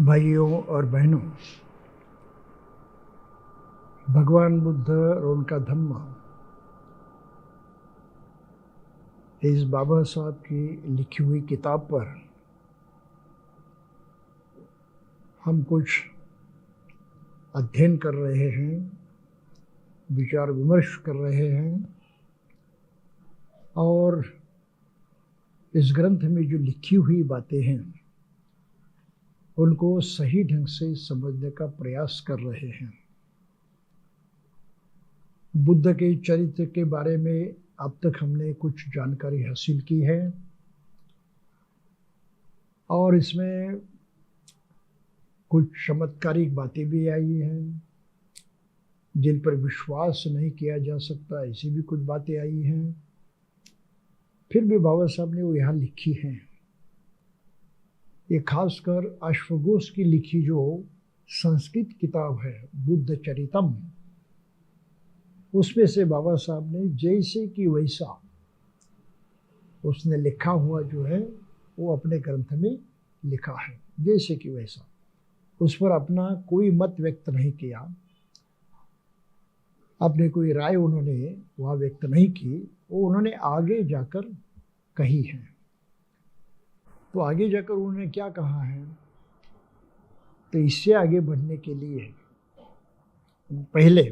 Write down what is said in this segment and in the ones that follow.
भाइयों और बहनों, भगवान बुद्ध और उनका धम्म इस बाबा साहब की लिखी हुई किताब पर हम कुछ अध्ययन कर रहे हैं, विचार विमर्श कर रहे हैं और इस ग्रंथ में जो लिखी हुई बातें हैं उनको सही ढंग से समझने का प्रयास कर रहे हैं। बुद्ध के चरित्र के बारे में अब तक हमने कुछ जानकारी हासिल की है और इसमें कुछ चमत्कारिक बातें भी आई हैं जिन पर विश्वास नहीं किया जा सकता, ऐसी भी कुछ बातें आई हैं। फिर भी बाबा साहब ने वो यहाँ लिखी हैं। ये खासकर अश्वघोष की लिखी जो संस्कृत किताब है बुद्ध चरितम, उसमें से बाबा साहब ने जैसे कि वैसा उसने लिखा हुआ जो है वो अपने ग्रंथ में लिखा है, जैसे कि वैसा। उस पर अपना कोई मत व्यक्त नहीं किया, अपने कोई राय उन्होंने वहाँ व्यक्त नहीं की, वो उन्होंने आगे जाकर कही है। तो आगे जाकर उन्होंने क्या कहा है, तो इससे आगे बढ़ने के लिए पहले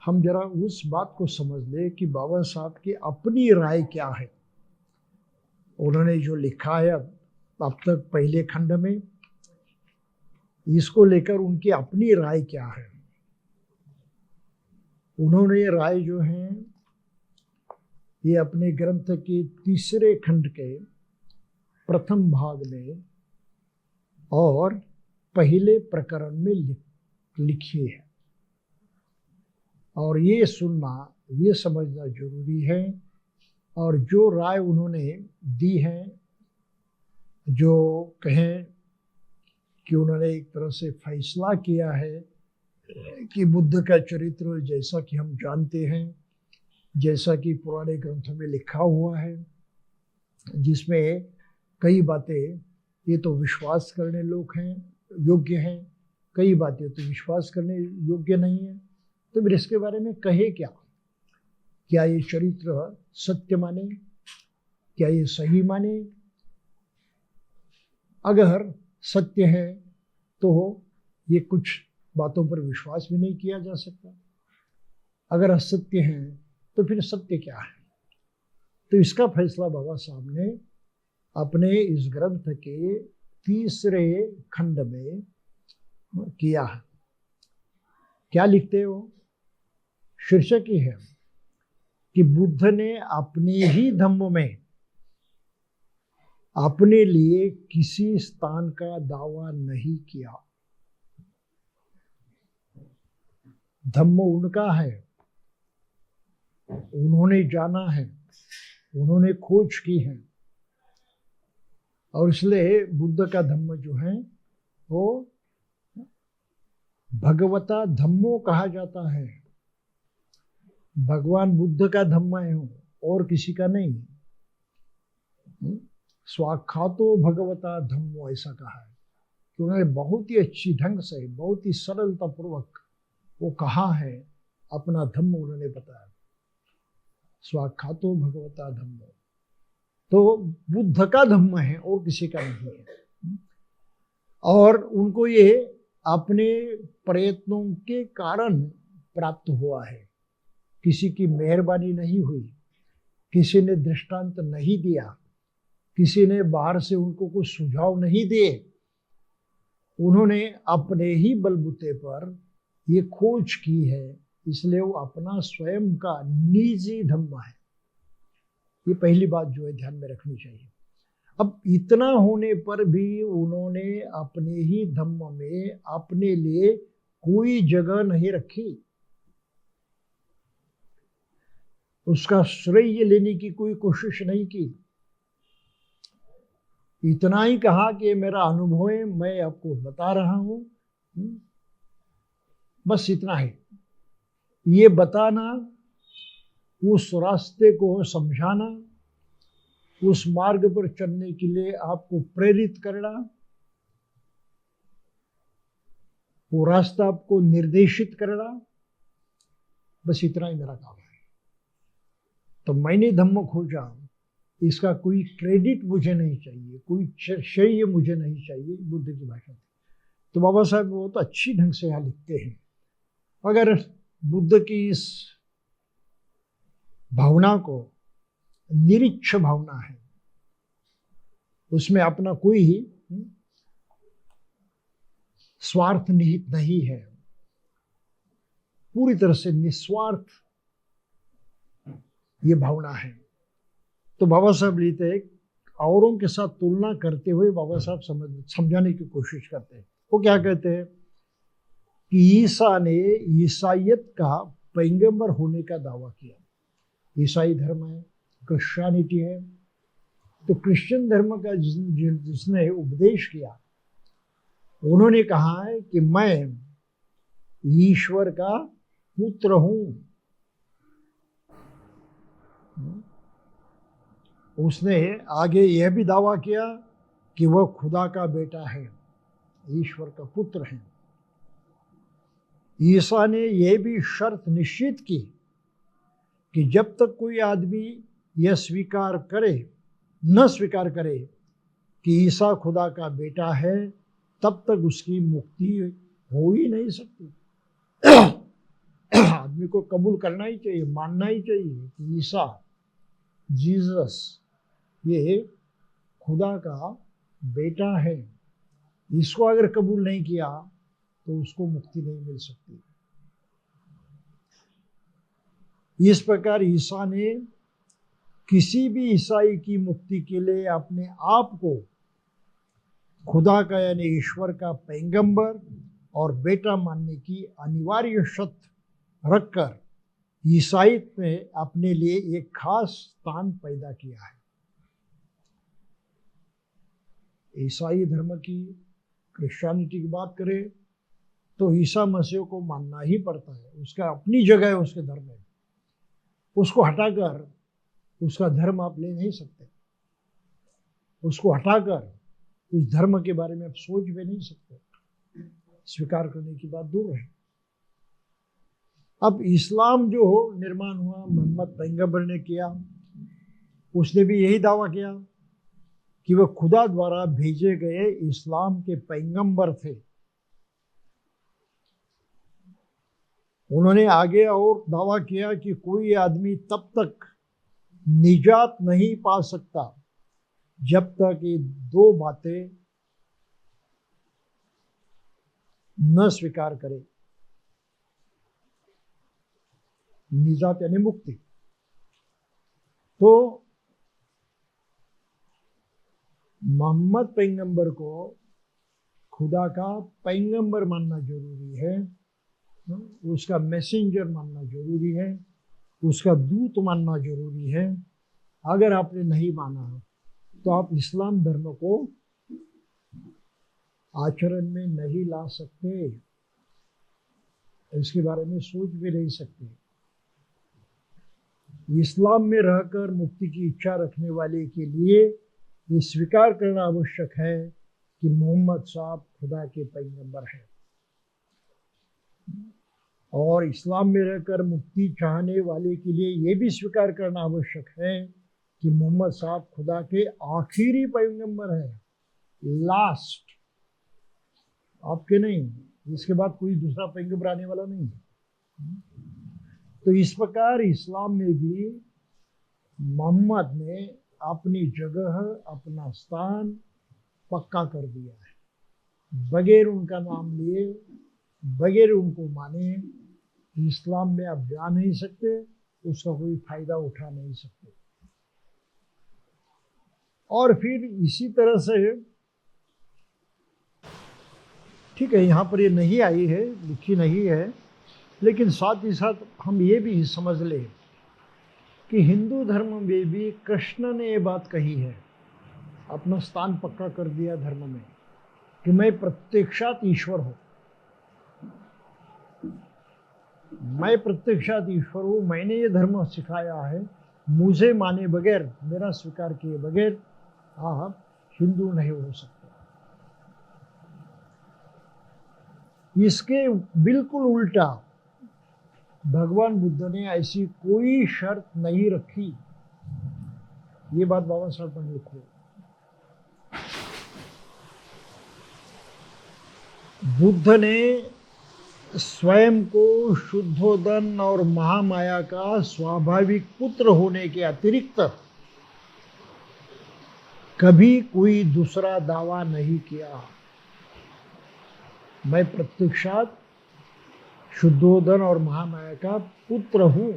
हम जरा उस बात को समझ ले कि बाबा साहब की अपनी राय क्या है। उन्होंने जो लिखा है अब तक पहले खंड में, इसको लेकर उनकी अपनी राय क्या है। उन्होंने राय जो है ये अपने ग्रंथ के तीसरे खंड के प्रथम भाग में और पहले प्रकरण में लिखी है और ये सुनना, ये समझना जरूरी है। और जो राय उन्होंने दी है, जो कहें कि उन्होंने एक तरह से फैसला किया है कि बुद्ध का चरित्र जैसा कि हम जानते हैं, जैसा कि पुराने ग्रंथों में लिखा हुआ है, जिसमें कई बातें ये तो विश्वास करने योग्य हैं, कई बातें तो विश्वास करने योग्य नहीं है। तो फिर इसके बारे में कहे क्या ये चरित्र सत्य माने, क्या ये सही माने। अगर सत्य है तो ये कुछ बातों पर विश्वास भी नहीं किया जा सकता, अगर असत्य है तो फिर सत्य क्या है। तो इसका फैसला बाबा साहब ने अपने इस ग्रंथ के तीसरे खंड में किया है। क्या लिखते हो, शीर्षक ही है कि बुद्ध ने अपने ही धम्म में अपने लिए किसी स्थान का दावा नहीं किया। धम्म उनका है, उन्होंने जाना है, उन्होंने खोज की है और इसलिए बुद्ध का धम्म जो है वो भगवता धम्मो कहा जाता है। भगवान बुद्ध का धम्म है और किसी का नहीं। स्वाख्यातो भगवता धम्मो ऐसा कहा है कि उन्होंने बहुत ही अच्छी ढंग से, बहुत ही सरलता पूर्वक वो कहा है, अपना धम्म उन्होंने बताया, स्वाख्यातो भगवता धम्मो। तो बुद्ध का धम्म है और किसी का नहीं है और उनको ये अपने प्रयत्नों के कारण प्राप्त हुआ है। किसी की मेहरबानी नहीं हुई, किसी ने दृष्टांत नहीं दिया, किसी ने बाहर से उनको कुछ सुझाव नहीं दिए। उन्होंने अपने ही बलबूते पर ये खोज की है, इसलिए वो अपना स्वयं का निजी धम्म है। ये पहली बात जो है ध्यान में रखनी चाहिए। अब इतना होने पर भी उन्होंने अपने ही धम्म में अपने लिए कोई जगह नहीं रखी, उसका श्रेय लेने की कोई कोशिश नहीं की। इतना ही कहा कि मेरा अनुभव है, मैं आपको बता रहा हूं, बस इतना है। ये बताना, उस रास्ते को समझाना, उस मार्ग पर चलने के लिए आपको प्रेरित करना, वो रास्ता आपको निर्देशित करना, बस इतना ही मेरा काम है। तो मैंने धम्म खोजा, इसका कोई क्रेडिट मुझे नहीं चाहिए, कोई श्रेय मुझे नहीं चाहिए, बुद्ध की भाषा थी। तो बाबा साहब बहुत अच्छी ढंग से यहाँ लिखते हैं, अगर बुद्ध की इस भावना को निरीक्ष भावना है, उसमें अपना कोई स्वार्थ निहित नहीं है, पूरी तरह से निस्वार्थ ये भावना है। तो बाबा साहब लिखते हैं, औरों के साथ तुलना करते हुए बाबा साहब समझाने की कोशिश करते हैं। वो क्या कहते हैं कि ईसा ने ईसाइयत का पैगंबर होने का दावा किया। ईसाई धर्म है, क्रिश्चियनिटी है, तो क्रिश्चियन धर्म का जिसने उपदेश किया, उन्होंने कहा है कि मैं ईश्वर का पुत्र हूं। उसने आगे यह भी दावा किया कि वह खुदा का बेटा है, ईश्वर का पुत्र है। ईसा ने यह भी शर्त निश्चित की कि जब तक कोई आदमी यह न स्वीकार करे कि ईसा खुदा का बेटा है, तब तक उसकी मुक्ति हो ही नहीं सकती। आदमी को कबूल करना ही चाहिए, मानना ही चाहिए कि ईसा, जीसस, ये खुदा का बेटा है। इसको अगर कबूल नहीं किया तो उसको मुक्ति नहीं मिल सकती। इस प्रकार ईसा ने किसी भी ईसाई की मुक्ति के लिए अपने आप को खुदा का यानी ईश्वर का पैगंबर और बेटा मानने की अनिवार्य शर्त रखकर ईसाईयत में अपने लिए एक खास स्थान पैदा किया है। ईसाई धर्म की, क्रिश्चियनिटी की बात करें तो ईसा मसीह को मानना ही पड़ता है, उसका अपनी जगह है उसके धर्म में। उसको हटाकर उसका धर्म आप ले नहीं सकते, उसको हटाकर उस धर्म के बारे में आप सोच भी नहीं सकते, स्वीकार करने की बात दूर है। अब इस्लाम जो निर्माण हुआ, मोहम्मद पैगंबर ने किया, उसने भी यही दावा किया कि वह खुदा द्वारा भेजे गए इस्लाम के पैगंबर थे। उन्होंने आगे और दावा किया कि कोई आदमी तब तक निजात नहीं पा सकता जब तक ये दो बातें न स्वीकार करे। निजात यानी मुक्ति। तो मोहम्मद पैगंबर को खुदा का पैगंबर मानना जरूरी है, उसका मैसेंजर मानना जरूरी है, उसका दूत मानना जरूरी है। अगर आपने नहीं माना तो आप इस्लाम धर्म को आचरण में नहीं ला सकते, इसके बारे में सोच भी नहीं सकते। इस्लाम में रहकर मुक्ति की इच्छा रखने वाले के लिए ये स्वीकार करना आवश्यक है कि मोहम्मद साहब खुदा के पैगंबर हैं, और इस्लाम में रहकर मुक्ति चाहने वाले के लिए ये भी स्वीकार करना आवश्यक है कि मोहम्मद साहब खुदा के आखिरी पैगंबर हैं, लास्ट, आपके नहीं, इसके बाद कोई दूसरा पैगंबर आने वाला नहीं है। तो इस प्रकार इस्लाम में भी मोहम्मद ने अपनी जगह, अपना स्थान पक्का कर दिया है। बगैर उनका नाम लिए, बगैर उनको माने इस्लाम में आप जा नहीं सकते, उसका कोई फायदा उठा नहीं सकते। और फिर इसी तरह से, ठीक है, यहाँ पर ये नहीं आई है, लिखी नहीं है, लेकिन साथ ही साथ हम ये भी समझ लें कि हिंदू धर्म में भी कृष्ण ने ये बात कही है, अपना स्थान पक्का कर दिया धर्म में कि मैं प्रत्यक्षात ईश्वर हूँ, मैं प्रत्यक्षात ईश्वर हूँ, मैंने ये धर्म सिखाया है, मुझे माने बगैर, मेरा स्वीकार किए बगैर आप हिंदू नहीं हो सकते। इसके बिल्कुल उल्टा भगवान बुद्ध ने ऐसी कोई शर्त नहीं रखी। ये बात बाबा साहब ने लिखी। बुद्ध ने स्वयं को शुद्धोदन और महामाया का स्वाभाविक पुत्र होने के अतिरिक्त कभी कोई दूसरा दावा नहीं किया। मैं प्रत्यक्षात शुद्धोदन और महामाया का पुत्र हूं,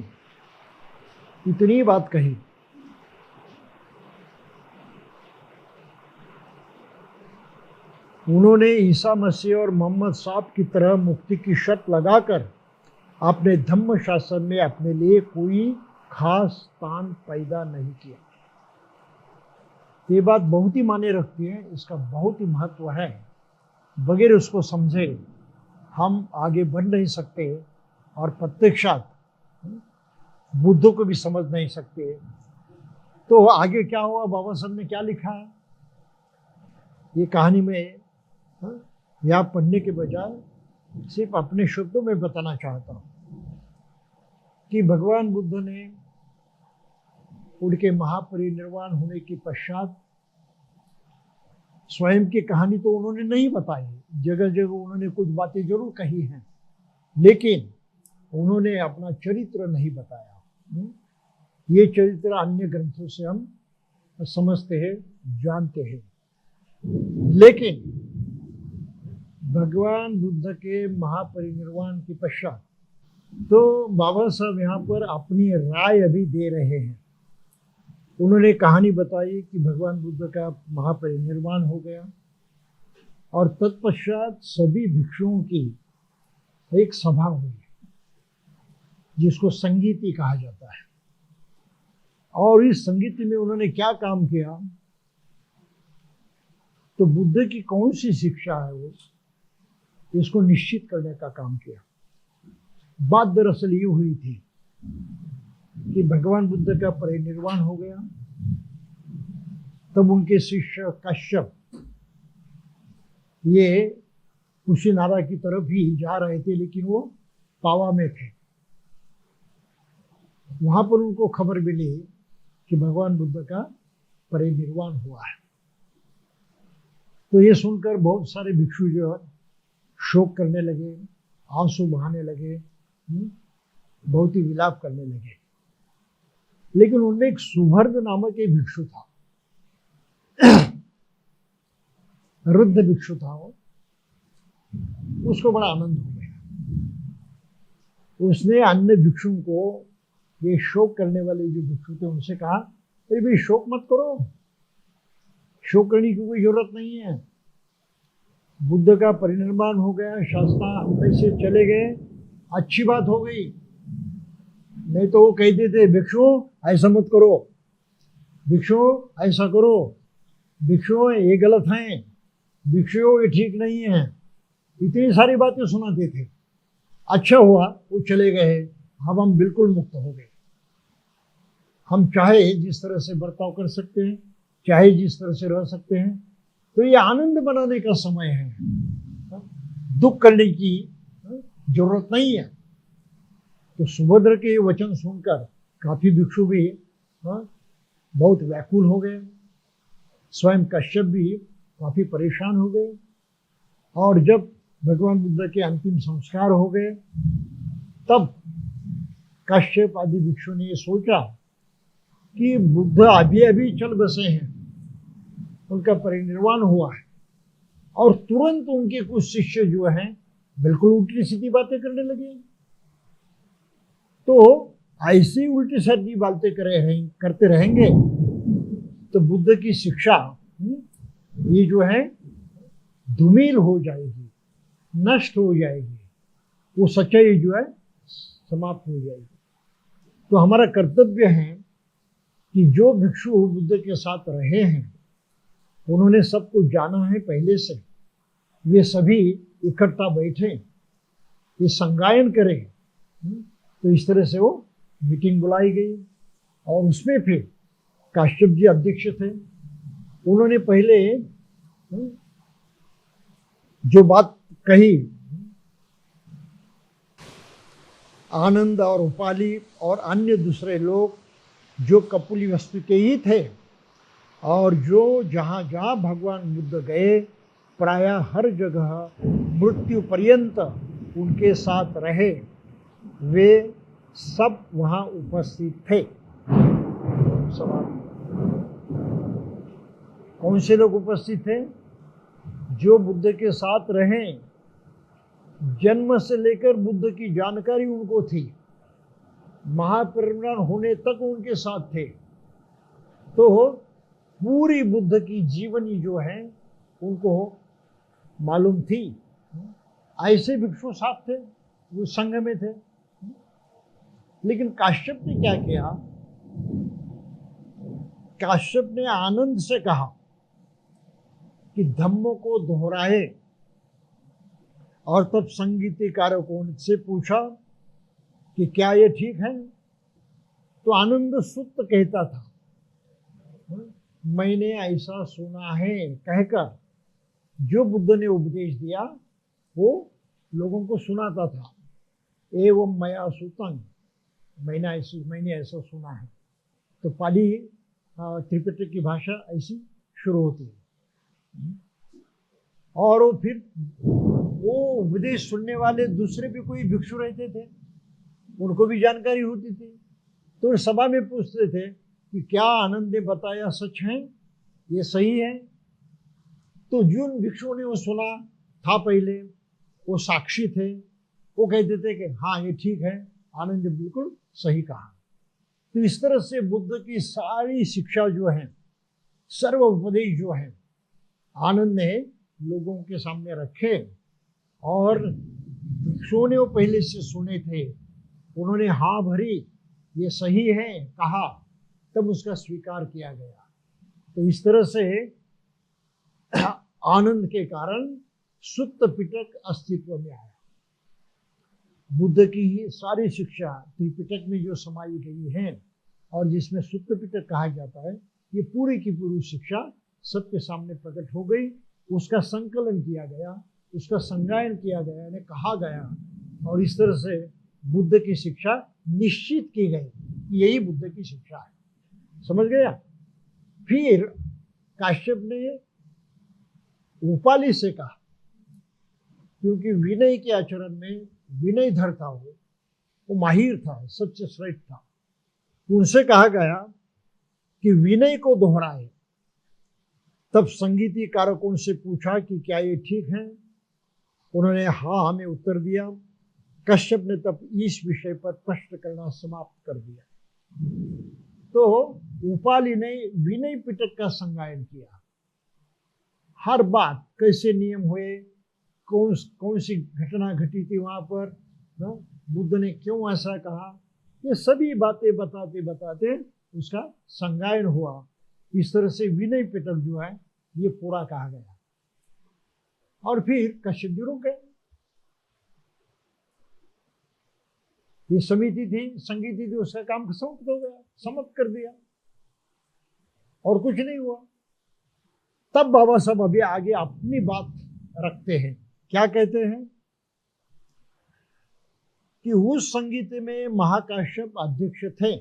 इतनी बात कही। उन्होंने ईसा मसीह और मोहम्मद साहब की तरह मुक्ति की शर्त लगाकर अपने धम्म शासन में अपने लिए कोई खास स्थान पैदा नहीं किया। ये बात बहुत ही मायने रखती है, इसका बहुत ही महत्व है। बगैर उसको समझे हम आगे बढ़ नहीं सकते और प्रत्यक्षात बुद्ध को भी समझ नहीं सकते। तो आगे क्या हुआ, बाबा साहब ने क्या लिखा है, ये कहानी में यहाँ पढ़ने के बजाय सिर्फ अपने शब्दों में बताना चाहता हूँ कि भगवान बुद्ध ने उनके महापरिनिर्वाण होने के पश्चात स्वयं की कहानी तो उन्होंने नहीं बताई, जगह जगह उन्होंने कुछ बातें जरूर कही हैं, लेकिन उन्होंने अपना चरित्र नहीं बताया। ये चरित्र अन्य ग्रंथों से हम समझते हैं, जानते हैं। लेकिन भगवान बुद्ध के महापरिनिर्वाण के पश्चात तो बाबा साहब यहाँ पर अपनी राय अभी दे रहे हैं। उन्होंने कहानी बताई कि भगवान बुद्ध का महापरिनिर्वाण हो गया और तत्पश्चात सभी भिक्षुओं की एक सभा हुई जिसको संगीति कहा जाता है। और इस संगीति में उन्होंने क्या काम किया, तो बुद्ध की कौन सी शिक्षा है वो, इसको निश्चित करने का काम किया। बात दरअसल ये हुई थी कि भगवान बुद्ध का परिनिर्वाण हो गया, तब उनके शिष्य कश्यप ये कुशीनारा की तरफ ही जा रहे थे, लेकिन वो पावा में थे। वहां पर उनको खबर मिली कि भगवान बुद्ध का परिनिर्वाण हुआ है। तो ये सुनकर बहुत सारे भिक्षु जो है शोक करने लगे, आंसू बहाने लगे, बहुत ही विलाप करने लगे। लेकिन उनमें एक सुभर्द नामक एक भिक्षु था, रुद्ध भिक्षु था वो। उसको बड़ा आनंद हो गया। उसने अन्य भिक्षुओं को, ये शोक करने वाले जो भिक्षु थे, उनसे कहा, अरे भाई शोक मत करो, शोक करने की कोई जरूरत नहीं है। बुद्ध का परिनिर्वाण हो गया, शास्त्रा में से चले गए, अच्छी बात हो गई। नहीं तो वो कहते थे, भिक्षु ऐसा मत करो, भिक्षु ऐसा करो, भिक्षु ये गलत हैं, भिक्षु ये ठीक नहीं है, इतनी सारी बातें सुनाते थे। अच्छा हुआ वो चले गए, अब हम बिल्कुल मुक्त हो गए। हम चाहे जिस तरह से बर्ताव कर सकते हैं, चाहे जिस तरह से रह सकते हैं। तो ये आनंद बनाने का समय है, दुख करने की जरूरत नहीं है। तो सुभद्र के ये वचन सुनकर काफी भिक्षु भी बहुत व्याकुल हो गए, स्वयं कश्यप भी काफी परेशान हो गए। और जब भगवान बुद्ध के अंतिम संस्कार हो गए, तब कश्यप आदि भिक्षु ने ये सोचा कि बुद्ध अभी अभी चल बसे हैं, उनका परिनिर्वाण हुआ है, और तुरंत उनके कुछ शिष्य जो हैं बिल्कुल उल्टी सीधी बातें करने लगे। तो ऐसी उल्टी सीधी बातें करते रहेंगे तो बुद्ध की शिक्षा ये जो है धूमिल हो जाएगी, नष्ट हो जाएगी, वो सच्चाई जो है समाप्त हो जाएगी। तो हमारा कर्तव्य है कि जो भिक्षु बुद्ध के साथ रहे हैं, उन्होंने सब कुछ जाना है पहले से, वे सभी इकट्ठा बैठे, ये संगायन करें। तो इस तरह से वो मीटिंग बुलाई गई और उसमें फिर काश्यप जी अध्यक्ष थे। उन्होंने पहले जो बात कही आनंद और उपाली और अन्य दूसरे लोग जो कपुली वस्तु के ही थे और जो जहाँ जहाँ भगवान बुद्ध गए प्रायः हर जगह मृत्यु पर्यंत उनके साथ रहे, वे सब वहाँ उपस्थित थे। सवाल, कौन से लोग उपस्थित थे? जो बुद्ध के साथ रहे, जन्म से लेकर बुद्ध की जानकारी उनको थी, महापरिनिर्वाण होने तक उनके साथ थे, तो पूरी बुद्ध की जीवनी जो है उनको मालूम थी। ऐसे भिक्षु साथ थे, वो संघ में थे। लेकिन काश्यप ने क्या किया? काश्यप ने आनंद से कहा कि धम्म को दोहराए, और तब संगीतकारों से पूछा कि क्या ये ठीक है? तो आनंद सुत कहता था, मैंने ऐसा सुना है, कहकर जो बुद्ध ने उपदेश दिया वो लोगों को सुनाता था। एवं मया सुतंग, मैंने ऐसा सुना है। तो पाली त्रिपिटक की भाषा ऐसी शुरू होती है। और वो फिर वो उपदेश सुनने वाले दूसरे भी कोई भिक्षु रहते थे, उनको भी जानकारी होती थी, तो सभा में पूछते थे कि क्या आनंद ने बताया सच है, ये सही है? तो जिन भिक्षुओं ने वो सुना था पहले, वो साक्षी थे, वो कहते थे कि हाँ ये ठीक है, आनंद ने बिल्कुल सही कहा। तो इस तरह से बुद्ध की सारी शिक्षा जो है, सर्व उपदेश जो है, आनंद ने लोगों के सामने रखे, और भिक्षुओं ने वो पहले से सुने थे, उन्होंने हाँ भरी, ये सही है कहा, तब उसका स्वीकार किया गया। तो इस तरह से आनंद के कारण सुत्त पिटक अस्तित्व में आया। बुद्ध की ही सारी शिक्षा त्रिपिटक में जो समाई गई है और जिसमें सुत्त पिटक कहा जाता है, ये पूरी की पूरी शिक्षा सबके सामने प्रकट हो गई। उसका संकलन किया गया, उसका संगायन किया गया, यानी कहा गया, और इस तरह से बुद्ध की शिक्षा निश्चित की गई, यही बुद्ध की शिक्षा है। समझ गया? फिर काश्यप ने उपाली से कहा, क्योंकि विनय के आचरण में विनयधर था, वो माहिर था, सबसे श्रेष्ठ था। उनसे कहा गया कि विनय को दोहराए। तब संगीती कारकों से पूछा कि क्या ये ठीक है? उन्होंने हाँ हमें उत्तर दिया। कश्यप ने तब इस विषय पर प्रश्न करना समाप्त कर दिया। तो उपाली ने विनय पिटक का संगायन किया, हर बात कैसे नियम हुए, कौन सी घटना घटी थी वहां पर, बुद्ध ने क्यों ऐसा कहा, ये सभी बातें बताते बताते उसका संगायन हुआ। इस तरह से विनय पिटक जो है ये पूरा कहा गया। और फिर कश्यप जी रुक गए। ये समिति थी, संगीति थी, उसका काम समाप्त हो गया, समाप्त कर दिया और कुछ नहीं हुआ। तब बाबा साहब अभी आगे अपनी बात रखते हैं। क्या कहते हैं कि उस संगीत में महाकाश्यप अध्यक्ष थे,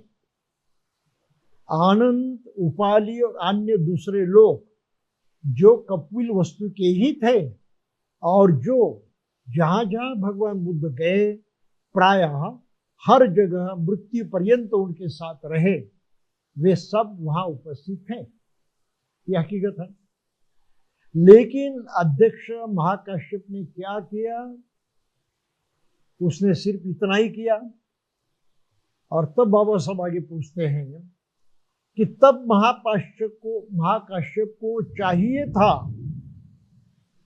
आनंद, उपाली और अन्य दूसरे लोग जो कपिल वस्तु के ही थे और जो जहां जहां भगवान बुद्ध गए प्रायः हर जगह मृत्यु पर्यंत उनके साथ रहे, वे सब वहां उपस्थित थे। यह हकीकत है। लेकिन अध्यक्ष महाकाश्यप ने क्या किया? उसने सिर्फ इतना ही किया। और तब बाबा साहब आगे पूछते हैं कि तब महाकाश्यप को चाहिए था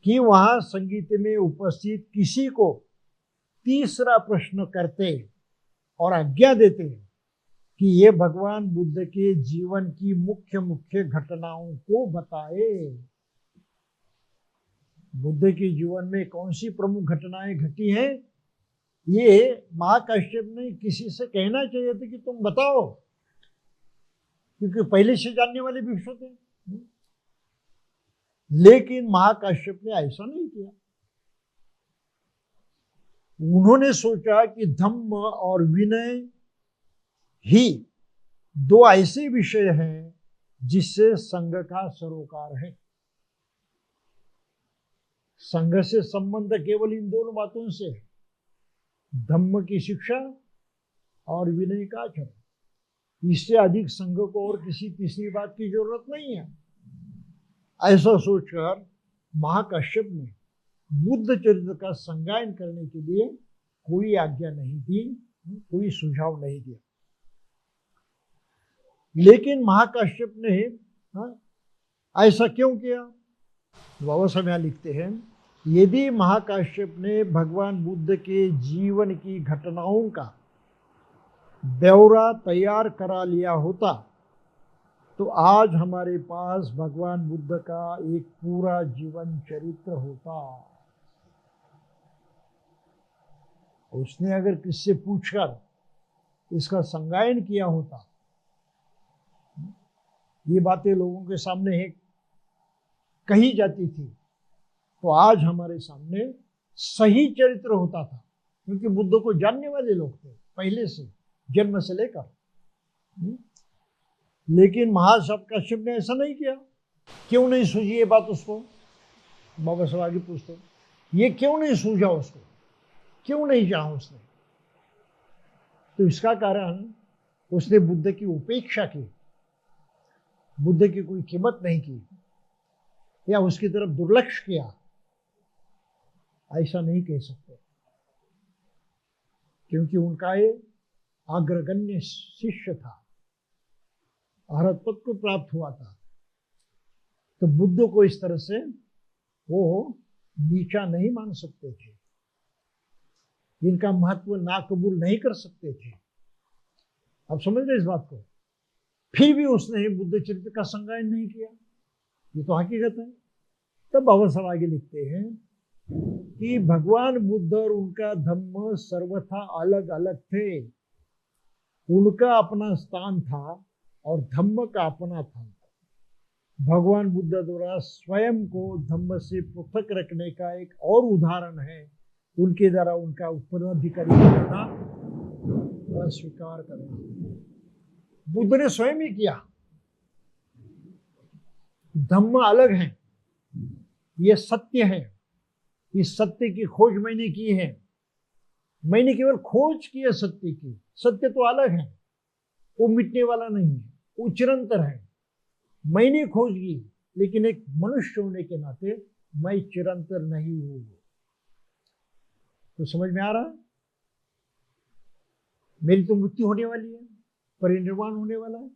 कि वहां संगीत में उपस्थित किसी को तीसरा प्रश्न करते और आज्ञा देते कि ये भगवान बुद्ध के जीवन की मुख्य मुख्य घटनाओं को बताए। बुद्ध के जीवन में कौन सी प्रमुख घटनाएं घटी हैं, ये महाकाश्यप ने किसी से कहना चाहिए था कि तुम बताओ, क्योंकि पहले से जानने वाले भिक्षु थे। लेकिन महाकाश्यप ने ऐसा नहीं किया। उन्होंने सोचा कि धम्म और विनय ही दो ऐसे विषय हैं जिससे संघ का सरोकार है। संघ से संबंध केवल इन दोनों बातों से है, धम्म की शिक्षा और विनय का आचरण। इससे अधिक संघ को और किसी तीसरी बात की जरूरत नहीं है। ऐसा सोचकर महाकाश्यप ने बुद्ध चरित्र का संगायन करने के लिए कोई आज्ञा नहीं दी, कोई सुझाव नहीं दिया। लेकिन महाकाश्यप ने ऐसा क्यों किया? बाबा साहब यहाँ लिखते हैं, यदि महाकाश्यप ने भगवान बुद्ध के जीवन की घटनाओं का ब्यौरा तैयार करा लिया होता तो आज हमारे पास भगवान बुद्ध का एक पूरा जीवन चरित्र होता। उसने अगर किससे पूछकर इसका संगायन किया होता, ये बातें लोगों के सामने कही जाती थी, तो आज हमारे सामने सही चरित्र होता था। क्योंकि बुद्ध को जानने वाले लोग थे पहले से, जन्म से लेकर। लेकिन महाकाश्यप ने ऐसा नहीं किया। क्यों नहीं सूझी ये बात उसको? बाबा साहब आगे पूछते, ये क्यों नहीं सूझा उसको, क्यों नहीं चाहा उसने? तो इसका कारण उसने बुद्ध की उपेक्षा की, बुद्ध की कोई कीमत नहीं की या उसकी तरफ दुर्लक्ष्य किया, ऐसा नहीं कह सकते। क्योंकि उनका ये अग्रगण्य शिष्य था, अरहत पद को प्राप्त हुआ था, तो बुद्ध को इस तरह से वो नीचा नहीं मान सकते थे, इनका महत्व नाकबूल नहीं कर सकते थे। आप समझ रहे इस बात को? फिर भी उसने बुद्ध चरित्र का संगायन नहीं किया, ये तो हकीकत है। तब बाबा साहब आगे लिखते हैं कि भगवान बुद्ध और उनका धम्म सर्वथा अलग अलग थे। उनका अपना स्थान था और धम्म का अपना था। भगवान बुद्ध द्वारा स्वयं को धम्म से पृथक रखने का एक और उदाहरण है उनके द्वारा उनका उत्तराधिकारी करना, अस्वीकार करना। बुद्ध ने स्वयं ही किया। धम्म अलग है, ये सत्य है, इस सत्य की खोज मैंने की है। मैंने केवल खोज की है सत्य की, सत्य तो अलग है, वो मिटने वाला नहीं है, वो चिरंतर है। मैंने खोज की, लेकिन एक मनुष्य होने के नाते मैं चिरंतर नहीं हूं। तो समझ में आ रहा है? मेरी तो मृत्यु होने वाली है, परिनिर्वाण होने वाला है।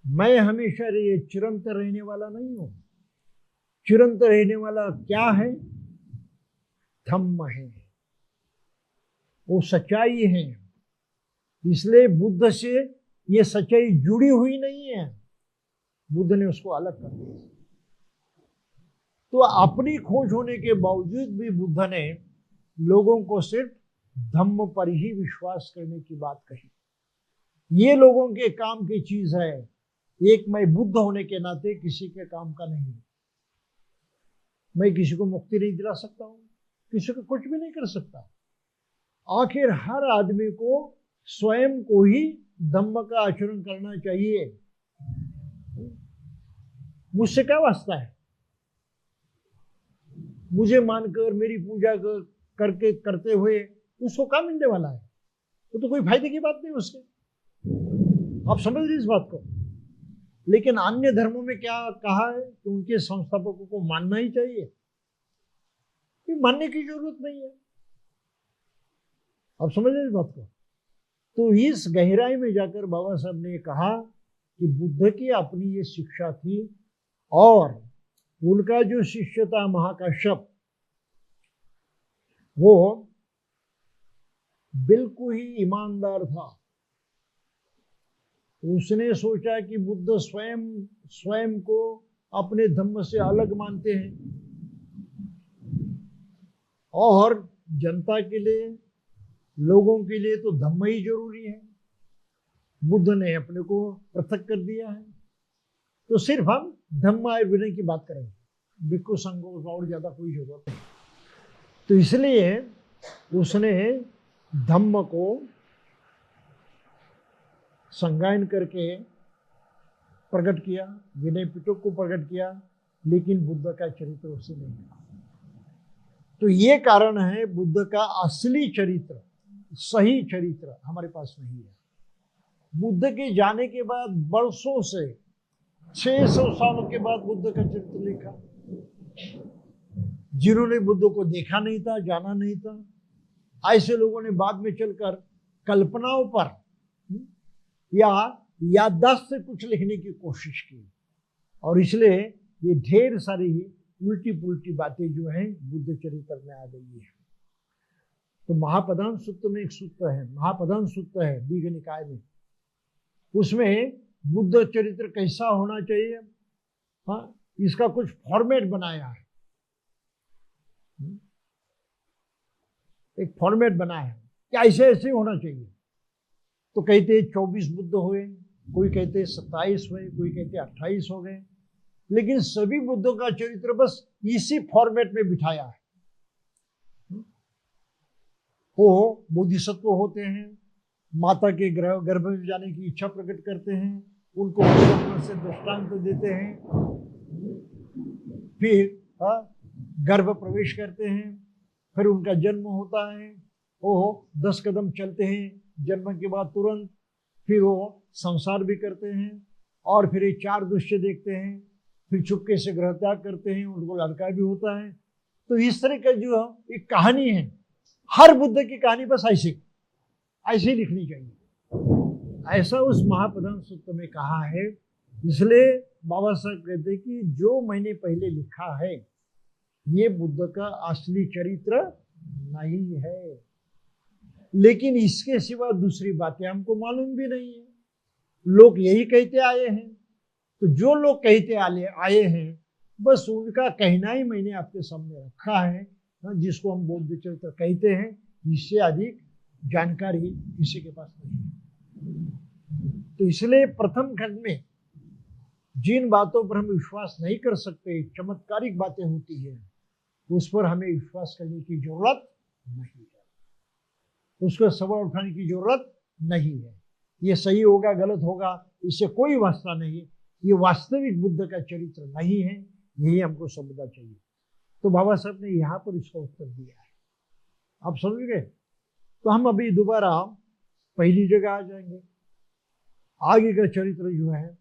मैं हमेशा चिरंतर रहने वाला नहीं हूं। चिरंतर रहने वाला क्या है? धम्म है, वो सच्चाई है। इसलिए बुद्ध से ये सच्चाई जुड़ी हुई नहीं है, बुद्ध ने उसको अलग कर दिया। तो अपनी खोज होने के बावजूद भी बुद्ध ने लोगों को सिर्फ धम्म पर ही विश्वास करने की बात कही। ये लोगों के काम की चीज है, एक मैं बुद्ध होने के नाते किसी के काम का नहीं। मैं किसी को मुक्ति नहीं दिला सकता हूं, किसी को कुछ भी नहीं कर सकता। आखिर हर आदमी को स्वयं को ही धम्म का आचरण करना चाहिए। मुझसे क्या वास्ता है? मुझे मानकर मेरी पूजा करके करते हुए उसको क्या मिलने वाला है? वो तो कोई फायदे की बात नहीं उसके। आप समझ रहे इस बात को? लेकिन अन्य धर्मों में क्या कहा है कि उनके संस्थापकों को मानना ही चाहिए, मानने की जरूरत नहीं है। आप समझ रहे इस बात को? तो इस गहराई में जाकर बाबा साहब ने कहा कि बुद्ध की अपनी ये शिक्षा थी और उनका जो शिष्य था महाकाश्यप, वो बिल्कुल ही ईमानदार था। उसने सोचा कि बुद्ध स्वयं को अपने धम्म से अलग मानते हैं और जनता के लिए, लोगों के लिए तो धम्म ही जरूरी है। बुद्ध ने अपने को पृथक कर दिया है, तो सिर्फ हम धम्म और विनय की बात करेंगे, भिक्खु संघ को और ज्यादा कोई जरूरत नहीं। तो इसलिए उसने धम्म को संज्ञान करके प्रकट किया, विनय पिटक को प्रकट किया, लेकिन बुद्ध का चरित्र उसे नहीं मिला। तो ये कारण है बुद्ध का असली चरित्र, सही चरित्र हमारे पास नहीं है। बुद्ध के जाने के बाद वर्षों से 600 सालों के बाद बुद्ध का चरित्र लिखा। जिन्होंने बुद्ध को देखा नहीं था, जाना नहीं था, ऐसे लोगों ने बाद में चलकर कल्पनाओं पर या याददाश्त से कुछ लिखने की कोशिश की, और इसलिए ये ढेर सारी उल्टी पुल्टी बातें जो हैं बुद्ध चरित्र में आ गई है। तो महाप्रधान सूत्र में एक सूत्र है, महाप्रधान सूत्र है दीघ निकाय में, उसमें बुद्ध चरित्र कैसा होना चाहिए, हाँ, इसका कुछ फॉर्मेट बनाया है, एक फॉर्मेट बनाया है कि ऐसे ऐसे होना चाहिए। तो कहते 24 बुद्ध हुए, कोई कहते 27 हुए, कोई कहते 28 हो गए, लेकिन सभी बुद्धों का चरित्र बस इसी फॉर्मेट में बिठाया है। वो बोधिसत्व होते हैं, माता के गर्भ में जाने की इच्छा प्रकट करते हैं, उनको से दृष्टांत देते हैं, फिर गर्भ प्रवेश करते हैं, फिर उनका जन्म होता है, वो 10 कदम चलते हैं जन्म के बाद तुरंत, फिर वो संसार भी करते हैं, और फिर ये 4 दृश्य देखते हैं, फिर चुपके से गृह त्याग करते हैं, उनको लड़का भी होता है। तो इस तरह का जो एक कहानी है, हर बुद्ध की कहानी बस ऐसे लिखनी चाहिए, ऐसा उस महाप्रधान सूत्र में कहा है। इसलिए बाबा साहब कहते हैं कि जो मैंने पहले लिखा है ये बुद्ध का असली चरित्र नहीं है, लेकिन इसके सिवा दूसरी बातें हमको मालूम भी नहीं है। लोग यही कहते आए हैं, तो जो लोग कहते आए हैं बस उनका कहना ही मैंने आपके सामने रखा है, जिसको हम बौद्ध चरित्र कहते हैं। इससे अधिक जानकारी किसी के पास नहीं है। तो इसलिए प्रथम खंड में जिन बातों पर हम विश्वास नहीं कर सकते, चमत्कारिक बातें होती है, उस पर हमें विश्वास करने की जरूरत नहीं है, उसको सवाल उठाने की जरूरत नहीं है। ये सही होगा गलत होगा इससे कोई वास्ता नहीं है, ये वास्तविक बुद्ध का चरित्र नहीं है, यही हमको समझना चाहिए। तो बाबा साहब ने यहाँ पर इसका उत्तर दिया है, आप समझ गए। तो हम अभी दोबारा पहली जगह आ जाएंगे। आगे का चरित्र जो है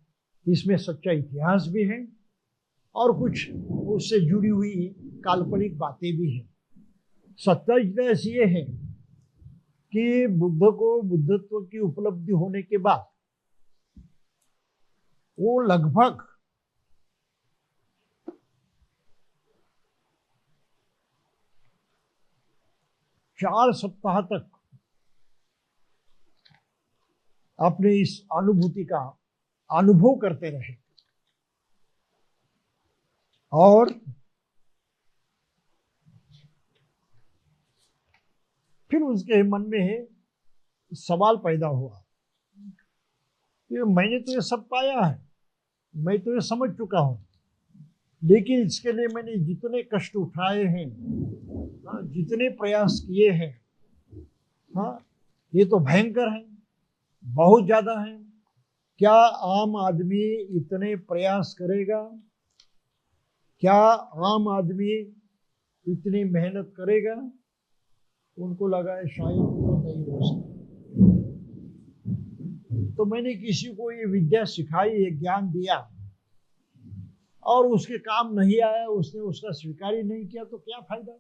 इसमें सच्चा इतिहास भी है और कुछ उससे जुड़ी हुई काल्पनिक बातें भी हैं। सच्चा इतिहास ये है कि बुद्ध को बुद्धत्व की उपलब्धि होने के बाद वो लगभग 4 सप्ताह तक अपने इस अनुभूति का अनुभव करते रहे, और फिर उसके मन में सवाल पैदा हुआ कि मैंने तो ये सब पाया है, मैं तो ये समझ चुका हूं, लेकिन इसके लिए मैंने जितने कष्ट उठाए हैं, जितने प्रयास किए हैं, ये तो भयंकर है, बहुत ज्यादा है। क्या आम आदमी इतने प्रयास करेगा? क्या आम आदमी इतनी मेहनत करेगा? उनको लगा है शायद तो नहीं हो सकता। तो मैंने किसी को ये विद्या सिखाई, ये ज्ञान दिया, और उसके काम नहीं आया, उसने उसका स्वीकार ही नहीं किया, तो क्या फायदा?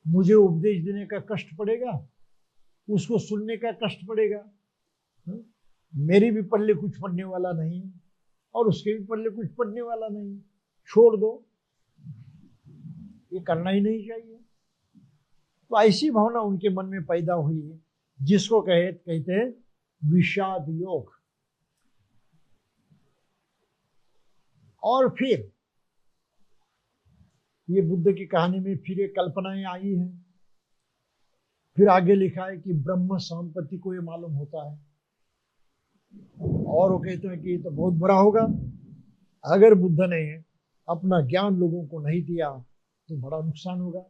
मुझे उपदेश देने का कष्ट पड़ेगा, उसको सुनने का कष्ट पड़ेगा, मेरी भी पल्ले कुछ पड़ने वाला नहीं और उसके भी पल्ले कुछ पड़ने वाला नहीं, छोड़ दो, ये करना ही नहीं चाहिए। तो ऐसी भावना उनके मन में पैदा हुई, जिसको कहते हैं विषाद योग। और फिर ये बुद्ध की कहानी में फिर ये कल्पनाएं आई हैं। फिर आगे लिखा है कि ब्रह्म संपत्ति को ये मालूम होता है, और वो कहते हैं कि ये तो बहुत बुरा होगा, अगर बुद्ध ने अपना ज्ञान लोगों को नहीं दिया तो बड़ा नुकसान होगा।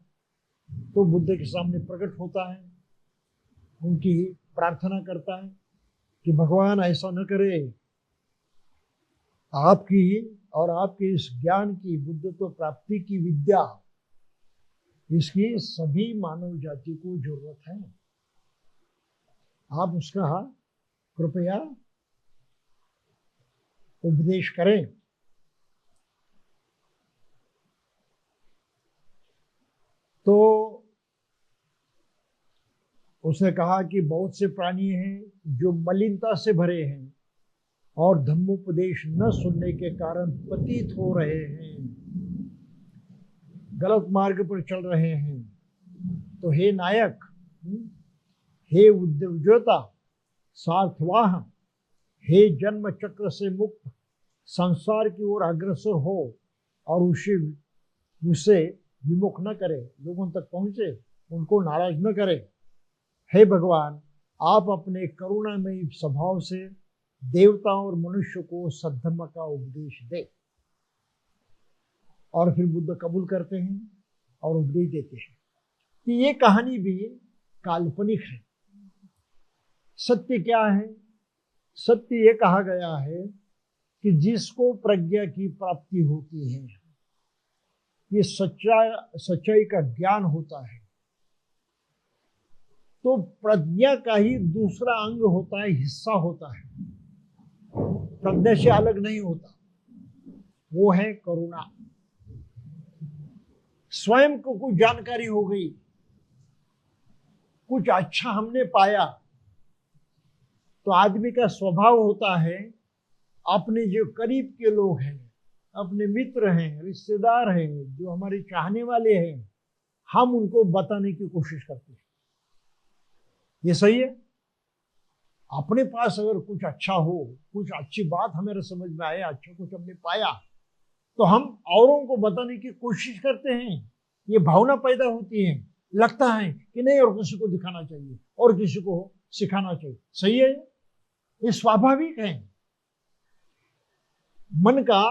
तो बुद्ध के सामने प्रकट होता है, उनकी प्रार्थना करता है कि भगवान ऐसा न करे, आपकी और आपके इस ज्ञान की, बुद्धत्व प्राप्ति की विद्या, इसकी सभी मानव जाति को जरूरत है, आप उसका कृपया उपदेश करें। तो उसने कहा कि बहुत से प्राणी हैं जो मलिनता से भरे हैं और धम्मोपदेश न सुनने के कारण पतित हो रहे हैं, गलत मार्ग पर चल रहे हैं। तो हे नायक, हे उद्योजता, सार्थवाह, हे जन्म चक्र से मुक्त संसार की ओर अग्रसर हो और उसे विमुख न करे, लोगों तक पहुंचे, उनको नाराज न करे। हे भगवान, आप अपने करुणामयी स्वभाव से देवताओं और मनुष्य को सद्धर्म का उपदेश दे। और फिर बुद्ध कबूल करते हैं और उपदेश देते हैं कि ये कहानी भी काल्पनिक है। सत्य क्या है? सत्य ये कहा गया है कि जिसको प्रज्ञा की प्राप्ति होती है, ये सच्चाई का ज्ञान होता है, तो प्रज्ञा का ही दूसरा अंग होता है, हिस्सा होता है, प्रज्ञा से अलग नहीं होता। वो है करुणा। स्वयं को कुछ जानकारी हो गई, कुछ अच्छा हमने पाया, तो आदमी का स्वभाव होता है अपने जो करीब के लोग हैं, अपने मित्र हैं, रिश्तेदार हैं, जो हमारे चाहने वाले हैं, हम उनको बताने की कोशिश करते हैं। ये सही है। अपने पास अगर कुछ अच्छा हो, कुछ अच्छी बात हमारे समझ में आए, अच्छा कुछ हमने पाया, तो हम औरों को बताने की कोशिश करते हैं। ये भावना पैदा होती है, लगता है कि नहीं और किसी को दिखाना चाहिए और किसी को सिखाना चाहिए। सही है, ये स्वाभाविक है। मन का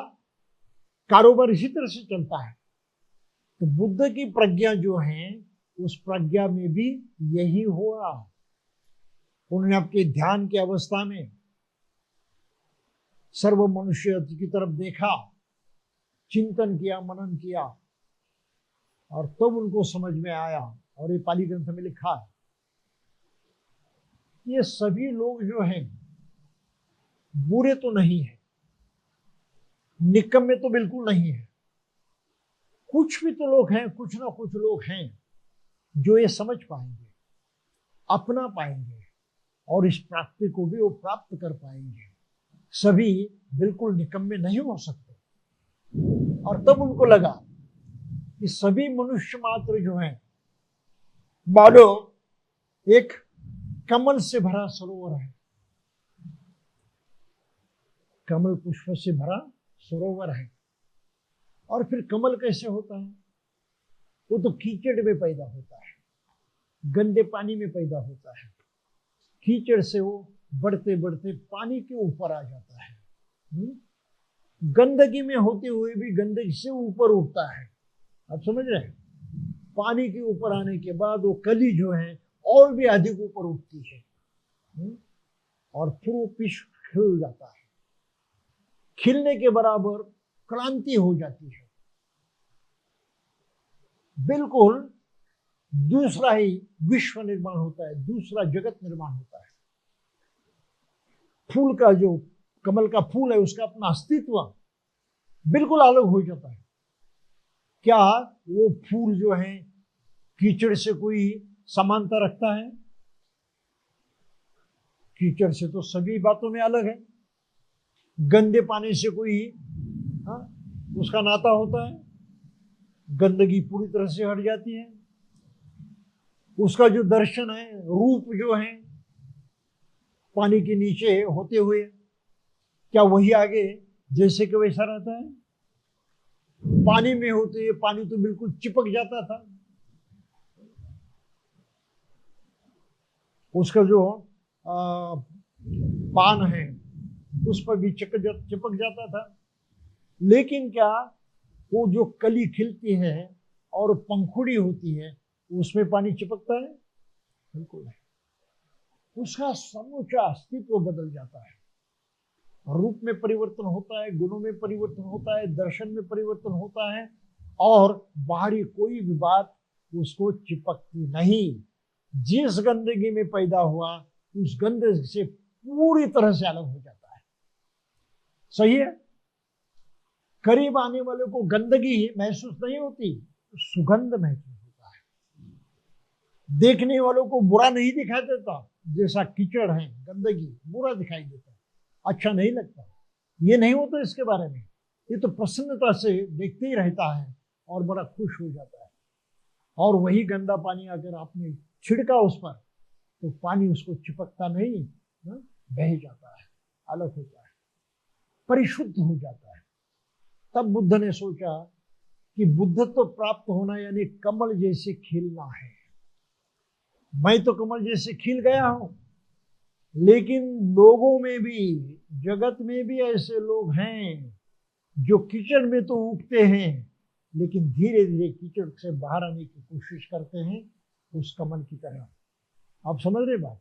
कारोबार इसी तरह से चलता है। तो बुद्ध की प्रज्ञा जो है, उस प्रज्ञा में भी यही हुआ। उन्होंने आपके ध्यान की अवस्था में सर्व मनुष्य की तरफ देखा, चिंतन किया, मनन किया, और तब उनको समझ में आया। और ये पाली ग्रंथ में लिखा है, ये सभी लोग जो हैं बुरे तो नहीं है, निकम्मे तो बिल्कुल नहीं है। कुछ भी तो लोग हैं, कुछ ना कुछ लोग हैं जो ये समझ पाएंगे, अपना पाएंगे और इस प्राप्ति को भी वो प्राप्त कर पाएंगे। सभी बिल्कुल निकम्मे नहीं हो सकते। और तब उनको लगा कि सभी मनुष्य मात्र जो हैं, मानो एक कमल से भरा सरोवर है, कमल पुष्प से भरा सरोवर है। और फिर कमल कैसे होता है? वो तो कीचड़ में पैदा होता है, गंदे पानी में पैदा होता है। कीचड़ से वो बढ़ते बढ़ते पानी के ऊपर आ जाता है। गंदगी में होते हुए भी गंदगी से ऊपर उठता है। आप समझ रहे हैं? पानी के ऊपर आने के बाद वो कली जो है और भी अधिक ऊपर उठती है, और फिर वो पुष्प खिल जाता है। खिलने के बराबर क्रांति हो जाती है। बिल्कुल दूसरा ही विश्व निर्माण होता है, दूसरा जगत निर्माण होता है। फूल का जो कमल का फूल है, उसका अपना अस्तित्व बिल्कुल अलग हो जाता है। क्या वो फूल जो है कीचड़ से कोई समानता रखता है? कीचड़ से तो सभी बातों में अलग है। गंदे पानी से कोई उसका नाता होता है? गंदगी पूरी तरह से हट जाती है। उसका जो दर्शन है, रूप जो है पानी के नीचे होते हुए, क्या वही आगे जैसे कि वैसा रहता है? पानी में होते पानी तो बिल्कुल चिपक जाता था। उसका जो पान है उस पर भी चिपक जाता था। लेकिन क्या वो जो कली खिलती है और पंखुड़ी होती है, उसमें पानी चिपकता है? बिल्कुल नहीं। उसका समूचा अस्तित्व बदल जाता है, रूप में परिवर्तन होता है, गुणों में परिवर्तन होता है, दर्शन में परिवर्तन होता है, और बाहरी कोई भी बात उसको चिपकती नहीं। जिस गंदगी में पैदा हुआ उस गंदगी से पूरी तरह से अलग हो जाता है। सही है? करीब आने वाले को गंदगी महसूस नहीं होती, सुगंध महसूस होता है। देखने वालों को बुरा नहीं दिखाई देता, जैसा कीचड़ है, गंदगी बुरा दिखाई देता है, अच्छा नहीं लगता। ये नहीं होता इसके बारे में, ये तो प्रसन्नता से देखते ही रहता है और बड़ा खुश हो जाता है। और वही गंदा पानी अगर आपने छिड़का उस पर, तो पानी उसको चिपकता नहीं, बह जाता है, अलग होता है, परिशुद्ध हो जाता है। तब बुद्ध ने सोचा कि बुद्धत्व प्राप्त होना यानी कमल जैसे खिलना है। मैं तो कमल जैसे खिल गया हूं, लेकिन लोगों में भी, जगत में भी ऐसे लोग हैं जो कीचड़ में तो उगते हैं, लेकिन धीरे धीरे कीचड़ से बाहर आने की कोशिश करते हैं उस कमल की तरह। आप समझ रहे बात?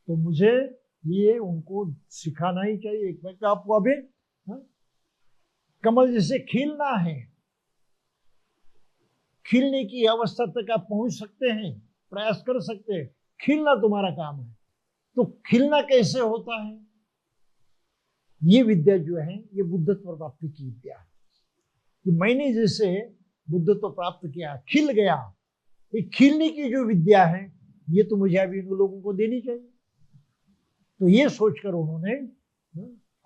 तो मुझे ये उनको सिखाना ही चाहिए। एक बार आपको अभी कमल जैसे खिलना है, खिलने की अवस्था तक आप पहुंच सकते हैं, प्रयास कर सकते हैं, खिलना तुम्हारा काम है। तो खिलना कैसे होता है? ये विद्या जो है ये बुद्धत्व प्राप्ति की विद्या है। कि मैंने जैसे बुद्धत्व प्राप्त किया, खिल गया, ये खिलने की जो विद्या है ये तो मुझे अभी इन लोगों को देनी चाहिए। तो ये सोचकर उन्होंने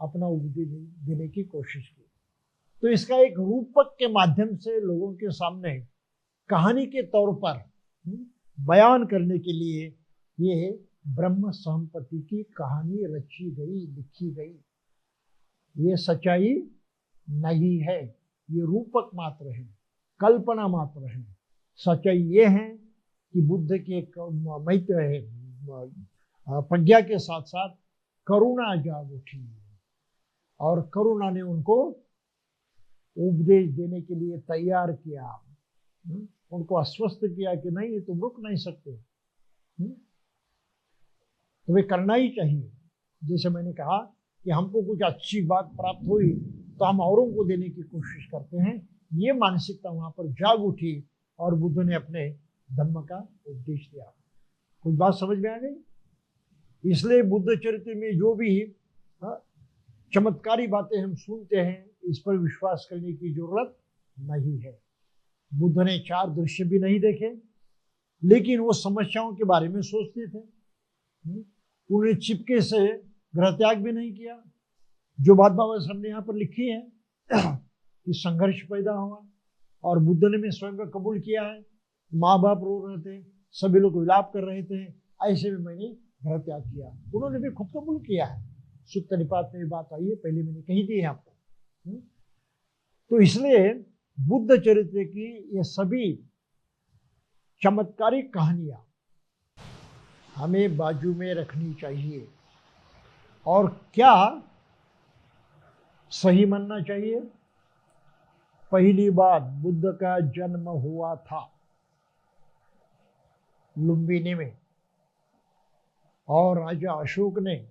अपना उपदेश देने की कोशिश की। तो इसका एक रूपक के माध्यम से लोगों के सामने कहानी के तौर पर बयान करने के लिए ये ब्रह्म संपत्ति की कहानी रची गई, लिखी गई। ये सच्चाई नहीं है, ये रूपक मात्र है, कल्पना मात्र है। सच्चाई ये है कि बुद्ध के मैत्र है, प्रज्ञा के साथ साथ करुणा जाग उठी, और करुणा ने उनको उपदेश देने के लिए तैयार किया, उनको आश्वस्त किया कि नहीं, तुम रुक नहीं सकते, तुम्हें करना ही चाहिए। जैसे मैंने कहा कि हमको कुछ अच्छी बात प्राप्त हुई तो हम औरों को देने की कोशिश करते हैं। ये मानसिकता वहां पर जाग उठी और बुद्ध ने अपने धम्म का उपदेश दिया। कुछ बात समझ में आ गई? इसलिए बुद्ध चरित्र में जो भी चमत्कारी बातें हम सुनते हैं, इस पर विश्वास करने की जरूरत नहीं है। बुद्ध ने 4 दृश्य भी नहीं देखे, लेकिन वो समस्याओं के बारे में सोचते थे। उन्हें चिपके से गृह त्याग भी नहीं किया। जो बात बाबा साहब ने यहाँ पर लिखी है कि संघर्ष पैदा हुआ और बुद्ध ने भी स्वयं का कबूल किया है। माँ बाप रो रहे थे, सभी लोग विलाप कर रहे थे, ऐसे में मैंने गृह त्याग किया। उन्होंने भी खुद कबूल किया है। सुत्त निपात में बात आई है, पहले मैंने कही थी आपको। तो इसलिए बुद्ध चरित्र की ये सभी चमत्कारिक कहानियां हमें बाजू में रखनी चाहिए। और क्या सही मानना चाहिए? पहली बात, बुद्ध का जन्म हुआ था लुम्बिनी में, और राजा अशोक ने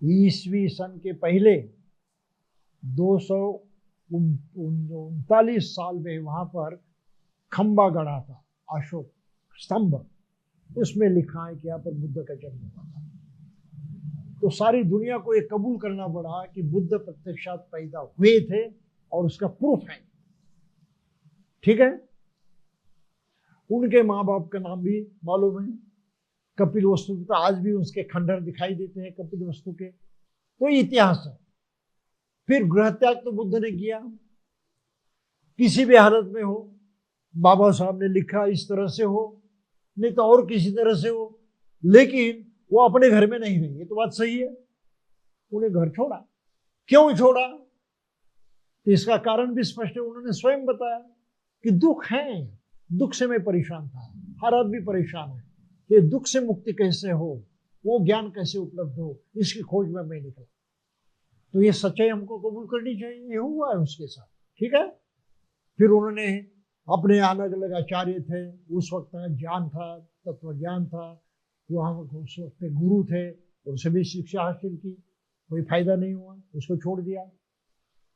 ईस्वी सन के पहले 239 साल में वहां पर खंबा गढ़ा था, अशोक स्तंभ। उसमें लिखा है कि यहाँ पर बुद्ध का जन्म हुआ था। तो सारी दुनिया को ये कबूल करना पड़ा कि बुद्ध प्रत्यक्षात पैदा हुए थे, और उसका प्रूफ है। ठीक है? उनके माँ बाप का नाम भी मालूम है, कपिल वस्तु। तो आज भी उसके खंडर दिखाई देते हैं कपिल वस्तु के। तो इतिहास है। फिर गृह त्याग तो बुद्ध ने किया, किसी भी हालत में हो। बाबा साहब ने लिखा इस तरह से हो, नहीं तो और किसी तरह से हो, लेकिन वो अपने घर में नहीं रही। ये तो बात सही है। उन्हें घर छोड़ा। क्यों छोड़ा? तो इसका कारण भी स्पष्ट है। उन्होंने स्वयं बताया कि दुख है, दुख से मैं परेशान था, हर आदमी परेशान है। ये दुख से मुक्ति कैसे हो, वो ज्ञान कैसे उपलब्ध हो, इसकी खोज में मैं निकला। तो ये सच्चाई हमको कबूल करनी चाहिए। ये हुआ है उसके साथ। ठीक है? फिर उन्होंने अपने अलग अलग आचार्य थे, उस वक्त ज्ञान था, तत्व ज्ञान था, वहाँ उस वक्त गुरु थे, उनसे भी शिक्षा हासिल की, कोई फायदा नहीं हुआ, उसको छोड़ दिया।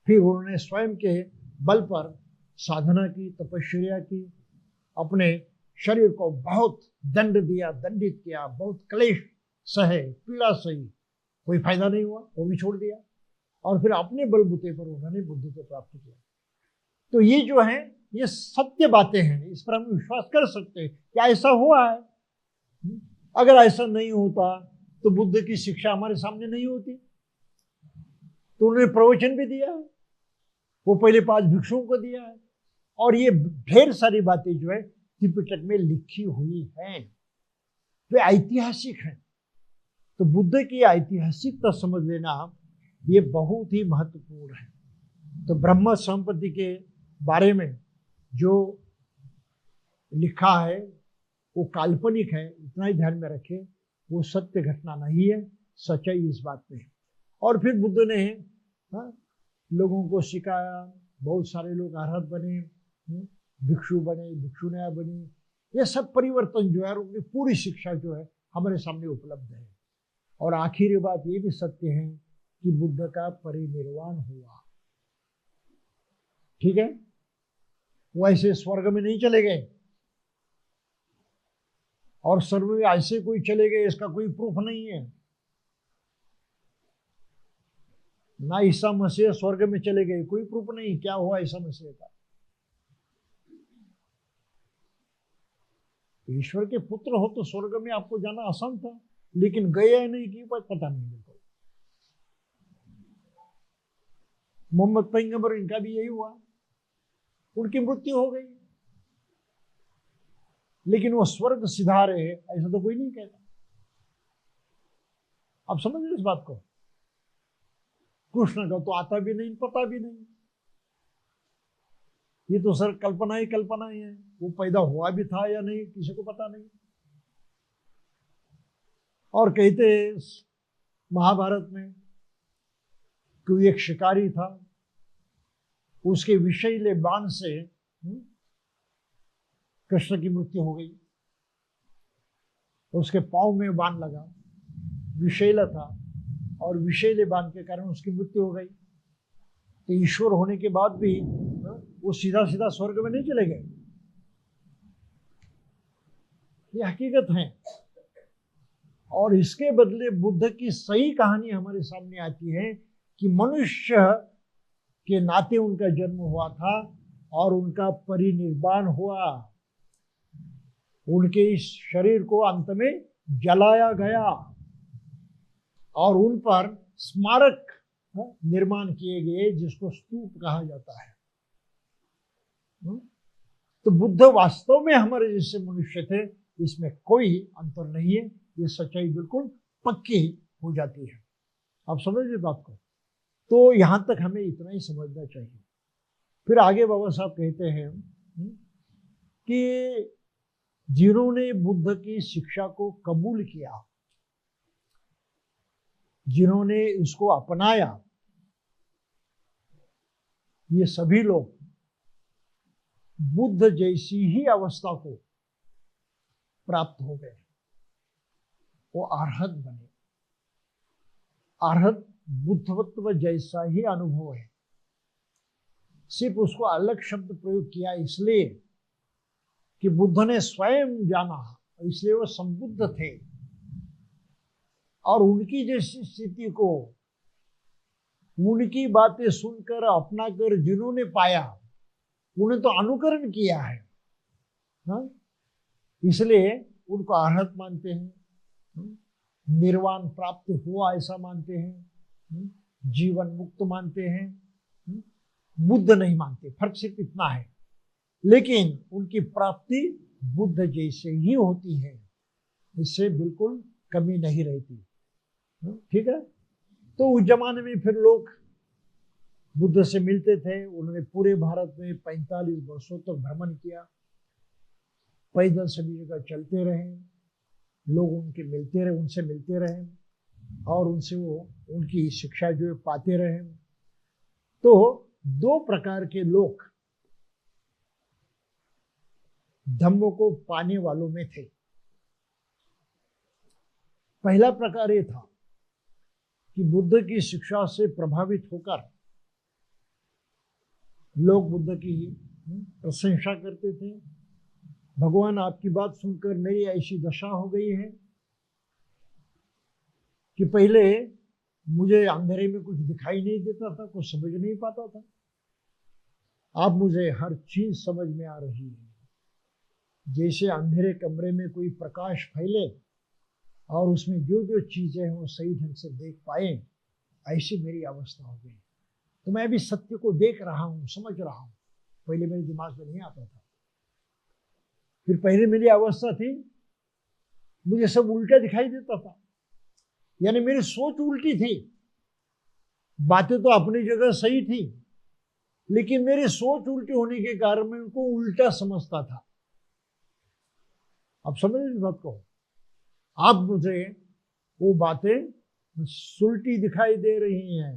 फिर उन्होंने स्वयं के बल पर साधना की, तपस्या की, अपने शरीर को बहुत दंड दिया, दंडित किया, बहुत क्लेश सहे, पीड़ा सही, कोई फायदा नहीं हुआ, वो भी छोड़ दिया, और फिर अपने बलबूते पर उन्होंने बुद्धि को प्राप्त किया। तो ये जो है, ये सत्य बातें हैं, इस पर हम विश्वास कर सकते हैं कि ऐसा हुआ है। अगर ऐसा नहीं होता तो बुद्ध की शिक्षा हमारे सामने नहीं होती। तो उन्होंने प्रवचन भी दिया है, वो पहले 5 भिक्षुओं को दिया है, और ये ढेर सारी बातें जो है त्रिपिटक में लिखी हुई हैं, वे ऐतिहासिक हैं। तो बुद्ध की ऐतिहासिकता समझ लेना ये बहुत ही महत्वपूर्ण है। तो ब्रह्म संपत्ति के बारे में जो लिखा है वो काल्पनिक है, इतना ही ध्यान में रखें, वो सत्य घटना नहीं है, सच्चाई इस बात में है। और फिर बुद्ध ने लोगों को सिखाया, बहुत सारे लोग अरहत बने, भिक्षु बने, भिक्षुनियाँ बनी, ये सब परिवर्तन जो है उनकी पूरी शिक्षा जो है हमारे सामने उपलब्ध है। और आखिरी बात ये भी सत्य है कि बुद्ध का परिनिर्वाण हुआ। ठीक है, वो ऐसे स्वर्ग में नहीं चले गए, और स्वर्ग में ऐसे कोई चले गए इसका कोई प्रूफ नहीं है। ना ईसा मसीह स्वर्ग में चले गए, कोई प्रूफ नहीं क्या हुआ ईसा मसीह का। ईश्वर के पुत्र हो तो स्वर्ग में आपको जाना आसान था, लेकिन गए या नहीं की पता नहीं बिल्कुल। मोहम्मद पैगंबर, इनका भी यही हुआ, उनकी मृत्यु हो गई, लेकिन वो स्वर्ग सिधारे ऐसा तो कोई नहीं कहता। आप समझ लो इस बात को। कृष्ण का तो आता भी नहीं, पता भी नहीं, ये तो सर कल्पना ही कल्पना ही है। वो पैदा हुआ भी था या नहीं किसी को पता नहीं। और कहते महाभारत में कोई एक शिकारी था, उसके विषैले बाण से कृष्ण की मृत्यु हो गई। उसके पांव में बाण लगा, विषैला था, और विषैले बाण के कारण उसकी मृत्यु हो गई। तो ईश्वर होने के बाद भी वो सीधा सीधा स्वर्ग में नहीं चले गए, ये हकीकत है। और इसके बदले बुद्ध की सही कहानी हमारे सामने आती है कि मनुष्य के नाते उनका जन्म हुआ था और उनका परिनिर्वाण हुआ। उनके इस शरीर को अंत में जलाया गया और उन पर स्मारक निर्माण किए गए, जिसको स्तूप कहा जाता है। तो बुद्ध वास्तव में हमारे जैसे मनुष्य थे, इसमें कोई अंतर नहीं है। ये सच्चाई बिल्कुल पक्की हो जाती है। आप समझ लीजिए बात को। तो यहां तक हमें इतना ही समझना चाहिए। फिर आगे बाबा साहब कहते हैं कि जिन्होंने बुद्ध की शिक्षा को कबूल किया, जिन्होंने इसको अपनाया, ये सभी लोग बुद्ध जैसी ही अवस्था को प्राप्त हो गए, वो अरहत बने। अरहत बुद्धत्व जैसा ही अनुभव है, सिर्फ उसको अलग शब्द प्रयोग किया इसलिए कि बुद्ध ने स्वयं जाना, इसलिए वो संबुद्ध थे। और उनकी जैसी स्थिति को, उनकी बातें सुनकर अपना कर जिन्होंने पाया, उन्हें तो अनुकरण किया है, इसलिए उनको अरहत मानते हैं, निर्वाण प्राप्त हुआ ऐसा मानते हैं, जीवन मुक्त मानते हैं, बुद्ध नहीं मानते। फर्क सिर्फ इतना है, लेकिन उनकी प्राप्ति बुद्ध जैसे ही होती है, इससे बिल्कुल कमी नहीं रहती। ठीक है। तो उस जमाने में फिर लोग बुद्ध से मिलते थे। उन्होंने पूरे भारत में 45 वर्षों तक भ्रमण किया, पैदल सभी जगह चलते रहे, लोग उनसे मिलते रहे और उनसे वो उनकी शिक्षा जो है पाते रहे। तो 2 प्रकार के लोग धम्म को पाने वालों में थे। पहला प्रकार ये था कि बुद्ध की शिक्षा से प्रभावित होकर लोग बुद्ध की प्रशंसा करते थे। भगवान, आपकी बात सुनकर मेरी ऐसी दशा हो गई है कि पहले मुझे अंधेरे में कुछ दिखाई नहीं देता था, कुछ समझ नहीं पाता था। अब मुझे हर चीज समझ में आ रही है। जैसे अंधेरे कमरे में कोई प्रकाश फैले और उसमें जो जो चीजें हैं वो सही ढंग से देख पाए, ऐसी मेरी अवस्था हो गई। तो मैं भी सत्य को देख रहा हूँ, समझ रहा हूँ। पहले मेरे दिमाग में नहीं आता था। फिर पहले मेरी अवस्था थी, मुझे सब उल्टा दिखाई देता था, यानी मेरी सोच उल्टी थी। बातें तो अपनी जगह सही थी, लेकिन मेरी सोच उल्टी होने के कारण मैं उनको उल्टा समझता था। अब समझ इस बात को। अब मुझे वो बातें सुलटी दिखाई दे रही हैं।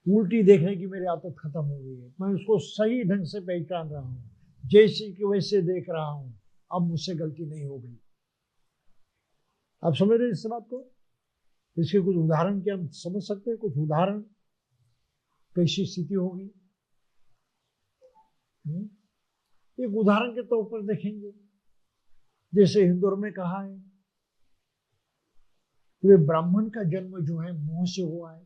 उल्टी देखने की मेरी आदत खत्म हो गई है। मैं उसको सही ढंग से पहचान रहा हूं, जैसे कि वैसे देख रहा हूं। अब मुझसे गलती नहीं हो गई। आप समझ रहे इस बात को? इसके कुछ उदाहरण क्या हम समझ सकते हैं? कुछ उदाहरण कैसी स्थिति होगी? एक उदाहरण के तौर पर देखेंगे, जैसे हिंदू में कहा है कि ब्राह्मण का जन्म जो है मोह से हुआ है,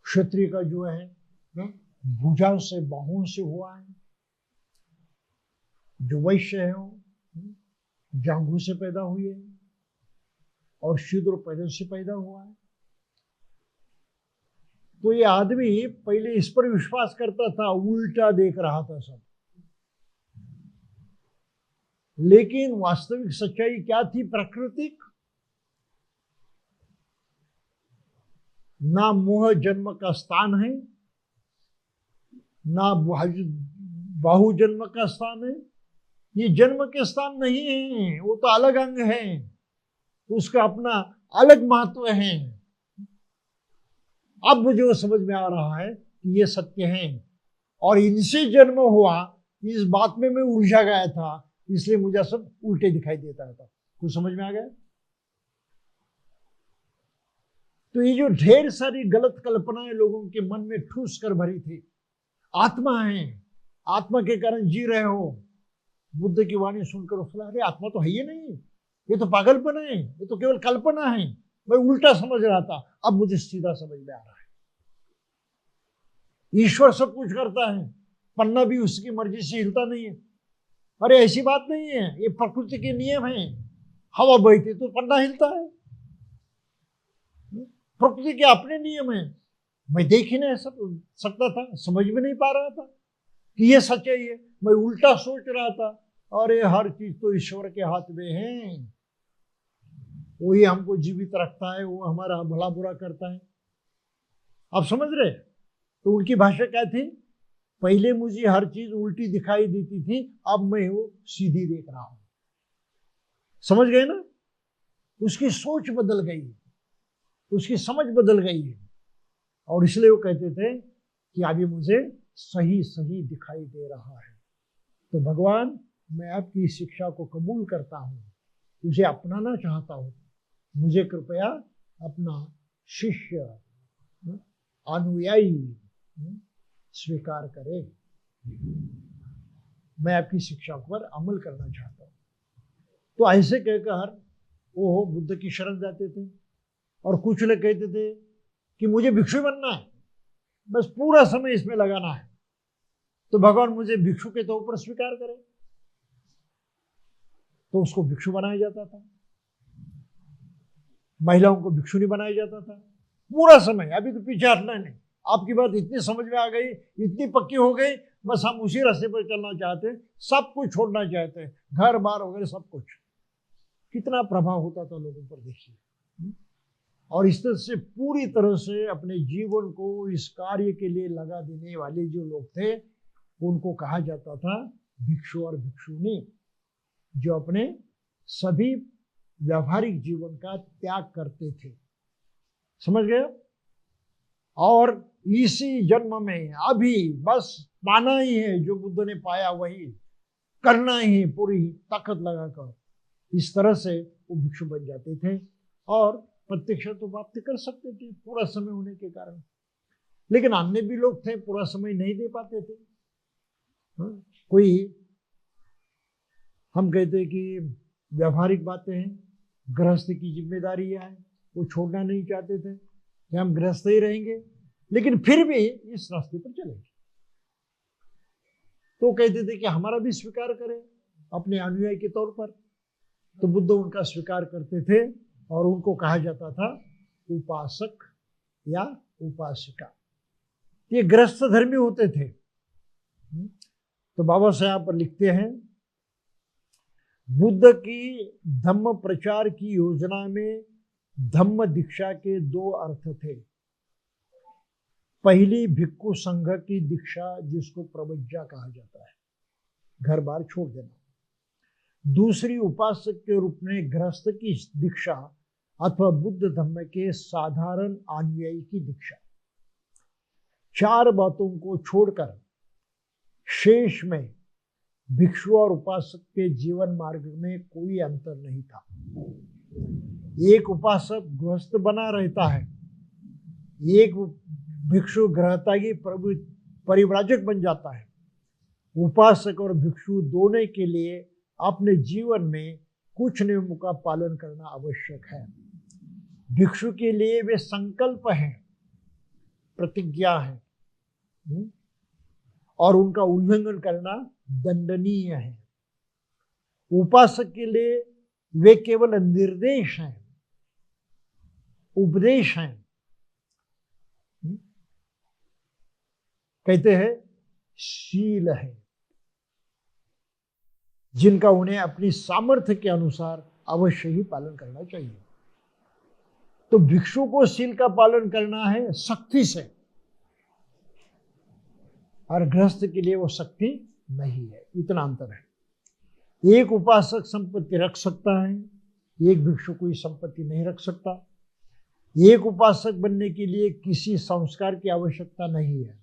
क्षत्रिय का जो है भुजा से बाहों से हुआ है, जो वैश्य है जांघों से पैदा हुए हैं, और शूद्र पैरों से पैदा हुआ है। तो ये आदमी पहले इस पर विश्वास करता था, उल्टा देख रहा था सब। लेकिन वास्तविक सच्चाई क्या थी? प्राकृतिक। ना मोह जन्म का स्थान है, ना बाहु जन्म का स्थान है। ये जन्म के स्थान नहीं है, वो तो अलग अंग है, उसका अपना अलग महत्व है। अब मुझे वो समझ में आ रहा है कि ये सत्य है, और इनसे जन्म हुआ, इस बात में मैं उलझा गया था, इसलिए मुझे सब उल्टे दिखाई देता रहता। कुछ समझ में आ गया? तो ये जो ढेर सारी गलत कल्पनाएं लोगों के मन में ठूस कर भरी थी, आत्मा है, आत्मा के कारण जी रहे हो। बुद्ध की वाणी सुनकर उसने, अरे आत्मा तो है ही नहीं, ये तो पागलपन है, ये तो केवल कल्पना है। मैं उल्टा समझ रहा था, अब मुझे सीधा समझ में आ रहा है। ईश्वर सब कुछ करता है, पन्ना भी उसकी मर्जी से हिलता नहीं है। अरे ऐसी बात नहीं है, ये प्रकृति के नियम है। हवा बहती तो पन्ना हिलता है, प्रकृति के अपने नियम है। मैं देख ही नहीं सकता था, समझ में नहीं पा रहा था कि ये सच्चाई है। मैं उल्टा सोच रहा था, अरे हर चीज तो ईश्वर के हाथ में है, वही हमको जीवित रखता है, वो हमारा भला बुरा करता है। आप समझ रहे? तो उनकी भाषा क्या थी? पहले मुझे हर चीज उल्टी दिखाई देती थी, अब मैं वो सीधी देख रहा हूं। समझ गए ना? उसकी सोच बदल गई, उसकी समझ बदल गई है, और इसलिए वो कहते थे कि अभी मुझे सही सही दिखाई दे रहा है। तो भगवान, मैं आपकी शिक्षा को कबूल करता हूं, तुझे अपनाना चाहता हूं, मुझे कृपया अपना शिष्य, अनुयायी स्वीकार करे। मैं आपकी शिक्षा पर अमल करना चाहता हूं। तो ऐसे कहकर वो बुद्ध की शरण जाते थे। और कुछ लोग कहते थे कि मुझे भिक्षु बनना है, बस पूरा समय इसमें लगाना है, तो भगवान मुझे भिक्षु के तौर पर स्वीकार करे। तो उसको भिक्षु बनाया जाता था, महिलाओं को भिक्षु नहीं बनाया जाता था पूरा समय। अभी तो पीछे हटना नहीं। आपकी बात इतनी समझ में आ गई, इतनी पक्की हो गई, बस हम उसी रास्ते पर चलना चाहते हैं, सब कुछ छोड़ना चाहते हैं, घर बार वगैरह सब कुछ। कितना प्रभाव होता था लोगों पर, देखिए। और इस तरह से पूरी तरह से अपने जीवन को इस कार्य के लिए लगा देने वाले जो लोग थे, उनको कहा जाता था भिक्षु और भिक्षुणी, जो अपने सभी व्यावहारिक जीवन का त्याग करते थे। समझ गए? और इसी जन्म में अभी बस पाना ही है, जो बुद्ध ने पाया वही करना ही, पूरी ताकत लगाकर। इस तरह से वो भिक्षु बन जाते थे और प्रत्यक्ष तो प्राप्त कर सकते थे पूरा समय होने के कारण। लेकिन अन्य भी लोग थे, पूरा समय नहीं दे पाते थे। कोई, हम कहते कि व्यावहारिक बातें हैं, गृहस्थ की जिम्मेदारियां हैं, वो छोड़ना नहीं चाहते थे कि हम गृहस्थ ही रहेंगे, लेकिन फिर भी इस रास्ते पर चलेंगे। तो कहते थे कि हमारा भी स्वीकार करें अपने अनुयायी के तौर पर। तो बुद्ध उनका स्वीकार करते थे और उनको कहा जाता था उपासक या उपासिका। ये गृहस्थ धर्मी होते थे। तो बाबा साहब यहाँ पर लिखते हैं, बुद्ध की धम्म प्रचार की योजना में धम्म दीक्षा के 2 अर्थ थे। पहली भिक्खु संघ की दीक्षा, जिसको प्रवज्जा कहा जाता है, घर बार छोड़ देना। दूसरी उपासक के रूप में गृहस्थ की दीक्षा अथवा बुद्ध धम्म के साधारण अनुयायी की दीक्षा। 4 बातों को छोड़कर शेष में भिक्षु और उपासक के जीवन मार्ग में कोई अंतर नहीं था। एक उपासक गृहस्थ बना रहता है, एक भिक्षु गृहस्था की परिव्राजक बन जाता है। उपासक और भिक्षु दोनों के लिए अपने जीवन में कुछ नियमों का पालन करना आवश्यक है। भिक्षु के लिए वे संकल्प हैं, प्रतिज्ञा है, और उनका उल्लंघन करना दंडनीय है। उपासक के लिए वे केवल निर्देश हैं, उपदेश हैं। कहते हैं शील है, जिनका उन्हें अपनी सामर्थ्य के अनुसार अवश्य ही पालन करना चाहिए। तो भिक्षु को शील का पालन करना है सख्ती से, और गृहस्थ के लिए वो शक्ति नहीं है। इतना अंतर है। एक उपासक संपत्ति रख सकता है, एक भिक्षु कोई संपत्ति नहीं रख सकता। एक उपासक बनने के लिए किसी संस्कार की आवश्यकता नहीं है,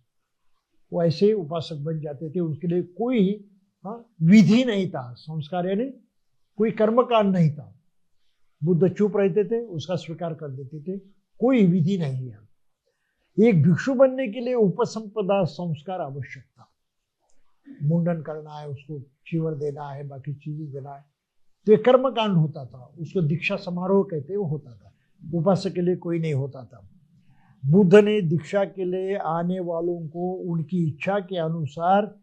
वो ऐसे ही उपासक बन जाते थे। उसके लिए कोई विधि नहीं था, संस्कार यानी कोई कर्मकांड नहीं था। बुद्ध चुप रहते थे, उसका स्वीकार कर देते थे, कोई विधि नहीं है। एक भिक्षु बनने के लिए उपसंपदा संस्कार आवश्यक था। मुंडन करना है, उसको चीवर देना है, बाकी चीजें देना है, तो एक कर्मकांड होता था, उसको दीक्षा समारोह कहते वो होता था। उपासक के लिए कोई नहीं होता था। बुद्ध ने दीक्षा के लिए आने वालों को उनकी इच्छा के अनुसार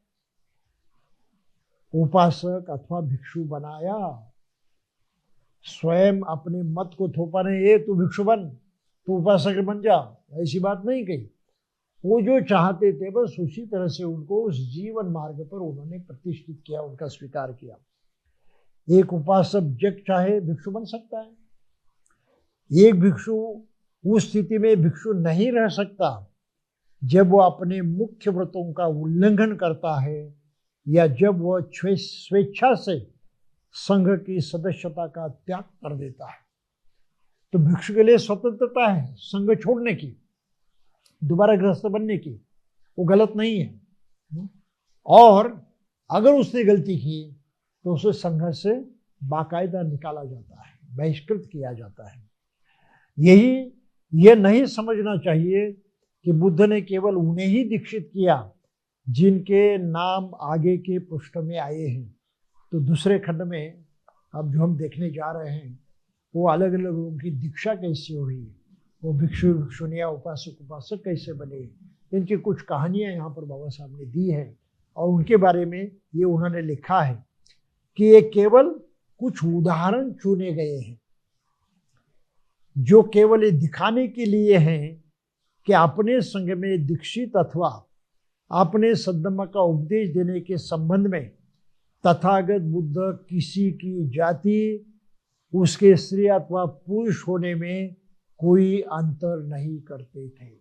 उपासक अथवा भिक्षु बनाया। स्वयं अपने मत को थोपा नहीं, ये तू भिक्षु बन, तू उपासक बन जा, ऐसी बात नहीं कही। वो जो चाहते थे बस उसी तरह से उनको उस जीवन मार्ग पर उन्होंने प्रतिष्ठित किया, उनका स्वीकार किया। एक उपासक जब चाहे भिक्षु बन सकता है। एक भिक्षु उस स्थिति में भिक्षु नहीं रह सकता जब वो अपने मुख्य व्रतों का उल्लंघन करता है या जब वह स्वेच्छा से संघ की सदस्यता का त्याग कर देता है। तो भिक्षु के लिए स्वतंत्रता है संघ छोड़ने की, दोबारा गृहस्थ बनने की, वो गलत नहीं है। और अगर उसने गलती की तो उसे संघ से बाकायदा निकाला जाता है, बहिष्कृत किया जाता है। यह नहीं समझना चाहिए कि बुद्ध ने केवल उन्हें ही दीक्षित किया जिनके नाम आगे के पृष्ठ में आए हैं। तो दूसरे खंड में अब जो हम देखने जा रहे हैं वो अलग अलग लोगों की दीक्षा कैसे हुई, वो भिक्षु भिक्षुनिया उपासक उपासक कैसे बने, इनकी कुछ कहानियां यहाँ पर बाबा साहब ने दी है। और उनके बारे में ये उन्होंने लिखा है कि ये केवल कुछ उदाहरण चुने गए हैं जो केवल ये दिखाने के लिए हैं कि अपने संघ में दीक्षित अथवा अपने सद्धम्म का उपदेश देने के संबंध में तथागत बुद्ध किसी की जाति, उसके स्त्री अथवा पुरुष होने में कोई अंतर नहीं करते थे।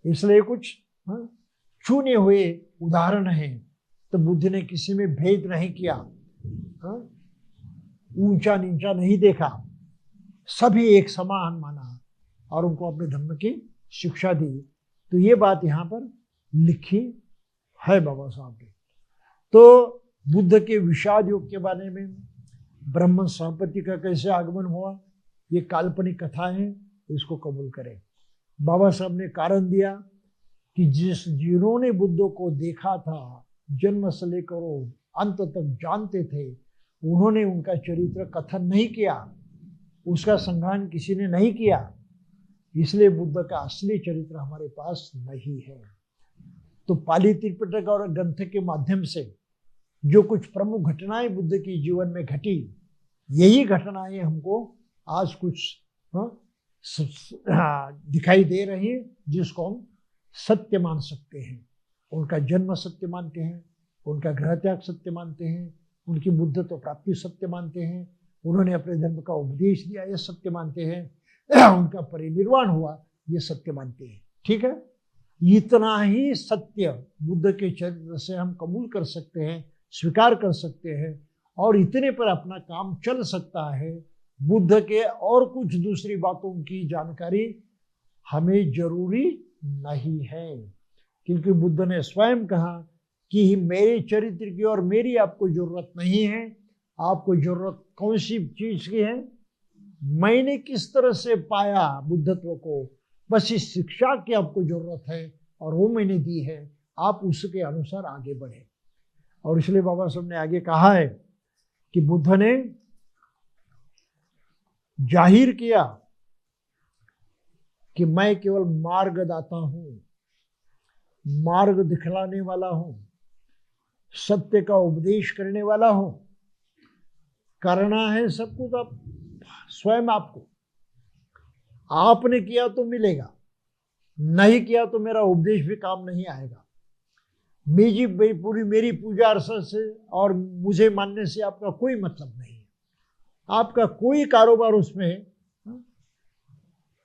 इसलिए कुछ चुने हुए उदाहरण हैं। तो बुद्ध ने किसी में भेद नहीं किया, ऊंचा नीचा नहीं देखा, सभी एक समान माना और उनको अपने धर्म की शिक्षा दी। तो ये बात यहाँ पर लिखी है बाबा साहब ने। तो बुद्ध के विषाद योग के बारे में, ब्रह्म सहपति का कैसे आगमन हुआ, ये काल्पनिक कथा है, इसको कबूल करें। बाबा साहब ने कारण दिया कि जिन्होंने बुद्ध को देखा था, जन्म से लेकर अंत तक जानते थे, उन्होंने उनका चरित्र कथन नहीं किया, उसका संज्ञान किसी ने नहीं किया, इसलिए बुद्ध का असली चरित्र हमारे पास नहीं है। तो पाली त्रिपिटक और ग्रंथ के माध्यम से जो कुछ प्रमुख घटनाएं बुद्ध के जीवन में घटी, यही घटनाएं हमको आज कुछ दिखाई दे रही है, जिसको हम सत्य मान सकते हैं। उनका जन्म सत्य मानते हैं, उनका गृह त्याग सत्य मानते हैं, उनकी बुद्धत्व प्राप्ति सत्य मानते हैं, उन्होंने अपने धर्म का उपदेश दिया ये सत्य मानते हैं, उनका परिनिर्वाण हुआ ये सत्य मानते हैं। ठीक है, इतना ही सत्य बुद्ध के चरित्र से हम कबूल कर सकते हैं, स्वीकार कर सकते हैं, और इतने पर अपना काम चल सकता है। बुद्ध के और कुछ दूसरी बातों की जानकारी हमें जरूरी नहीं है, क्योंकि बुद्ध ने स्वयं कहा कि मेरे चरित्र की और मेरी आपको जरूरत नहीं है। आपको जरूरत कौन सी चीज की है? मैंने किस तरह से पाया बुद्धत्व को, बस इस शिक्षा की आपको जरूरत है, और वो मैंने दी है, आप उसके अनुसार आगे बढ़े। और इसलिए बाबा साहब ने आगे कहा है कि बुद्ध ने जाहिर किया कि मैं केवल मार्गदाता हूं, मार्ग दिखलाने वाला हूं, सत्य का उपदेश करने वाला हूं। करना है सब कुछ आप स्वयं, आपको आपने किया तो मिलेगा, नहीं किया तो मेरा उपदेश भी काम नहीं आएगा। मेरी पूजा अर्चना से और मुझे मानने से आपका कोई मतलब नहीं है, आपका कोई कारोबार उसमें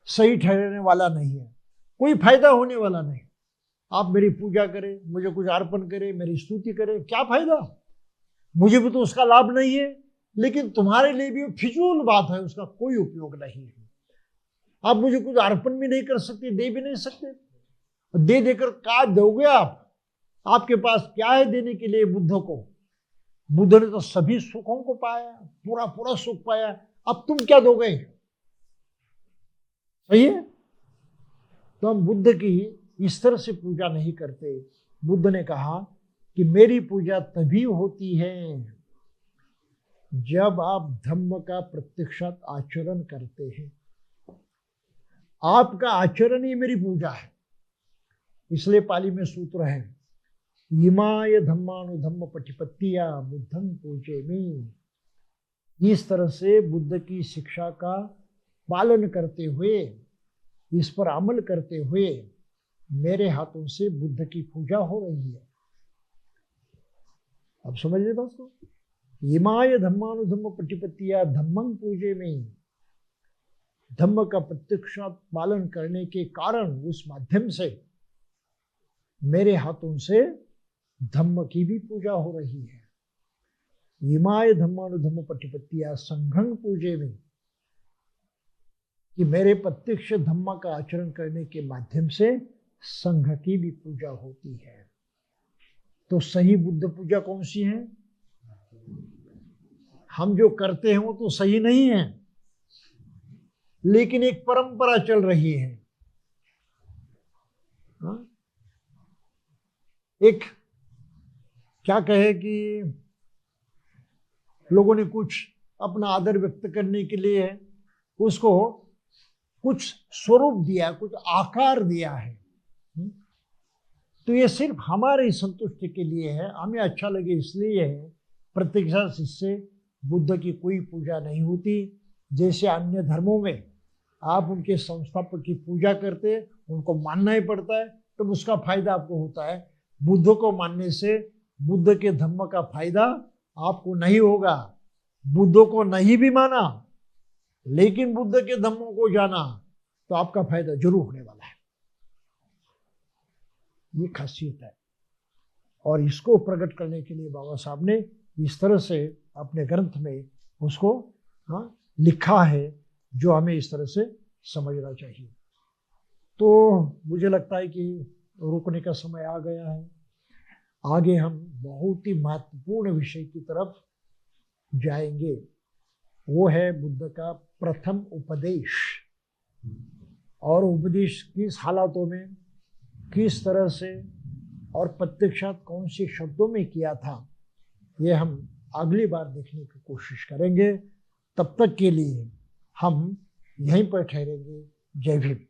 सही ठहरने वाला नहीं है, कोई फायदा होने वाला नहीं। आप मेरी पूजा करें, मुझे कुछ अर्पण करें, मेरी स्तुति करें, क्या फायदा? मुझे भी तो उसका लाभ नहीं है, लेकिन तुम्हारे लिए भी फिजूल बात है, उसका कोई उपयोग नहीं है। आप मुझे कुछ अर्पण भी नहीं कर सकते, दे भी नहीं सकते। दे देकर क्या दोगे आप? आपके पास क्या है देने के लिए बुद्ध को? बुद्ध ने तो सभी सुखों को पाया, पूरा पूरा सुख पाया, अब तुम क्या दोगे? सही है? तो हम बुद्ध की इस तरह से पूजा नहीं करते। बुद्ध ने कहा कि मेरी पूजा तभी होती है जब आप धम्म का प्रत्यक्षात आचरण करते हैं। आपका आचरण ही मेरी पूजा है। इसलिए पाली में सूत्र है, इमाय धम्मानुधम्म पटिपत्तिया बुद्धं पूजे में। इस तरह से बुद्ध की शिक्षा का पालन करते हुए, इस पर अमल करते हुए मेरे हाथों से बुद्ध की पूजा हो रही है। अब समझिए दोस्तों, इमाय धम्मानुधम्म पटिपत्तिया धम्मं पूजे में, धम्म का प्रत्यक्ष पालन करने के कारण उस माध्यम से मेरे हाथों से धम्म की भी पूजा हो रही है। इमाय धम्मानुधम्म पटिपत्तिया संघं पूजे में, कि मेरे प्रत्यक्ष धम्म का आचरण करने के माध्यम से संघ की भी पूजा होती है। तो सही बुद्ध पूजा कौन सी है? हम जो करते हैं वो तो सही नहीं है, लेकिन एक परंपरा चल रही है। एक क्या कहे कि लोगों ने कुछ अपना आदर व्यक्त करने के लिए उसको कुछ स्वरूप दिया, कुछ आकार दिया है। तो ये सिर्फ हमारे संतुष्टि के लिए है, हमें अच्छा लगे इसलिए है। प्रत्यक्षात इससे बुद्ध की कोई पूजा नहीं होती। जैसे अन्य धर्मों में आप उनके संस्थापक की पूजा करते, उनको मानना ही पड़ता है, तो उसका फायदा आपको होता है। बुद्ध को मानने से बुद्ध के धम्म का फायदा आपको नहीं होगा। बुद्ध को नहीं भी माना, लेकिन बुद्ध के धम्मों को जाना, तो आपका फायदा जरूर होने वाला है। ये खासियत है, और इसको प्रकट करने के लिए बाबा साहब ने इस तरह से अपने ग्रंथ में उसको लिखा है, जो हमें इस तरह से समझना चाहिए। तो मुझे लगता है कि रुकने का समय आ गया है। आगे हम बहुत ही महत्वपूर्ण विषय की तरफ जाएंगे, वो है बुद्ध का प्रथम उपदेश, और उपदेश किस हालातों में, किस तरह से और प्रत्यक्षात कौन से शब्दों में किया था, ये हम अगली बार देखने की कोशिश करेंगे। तब तक के लिए हम यहीं पर ठहरेंगे। जय भीम।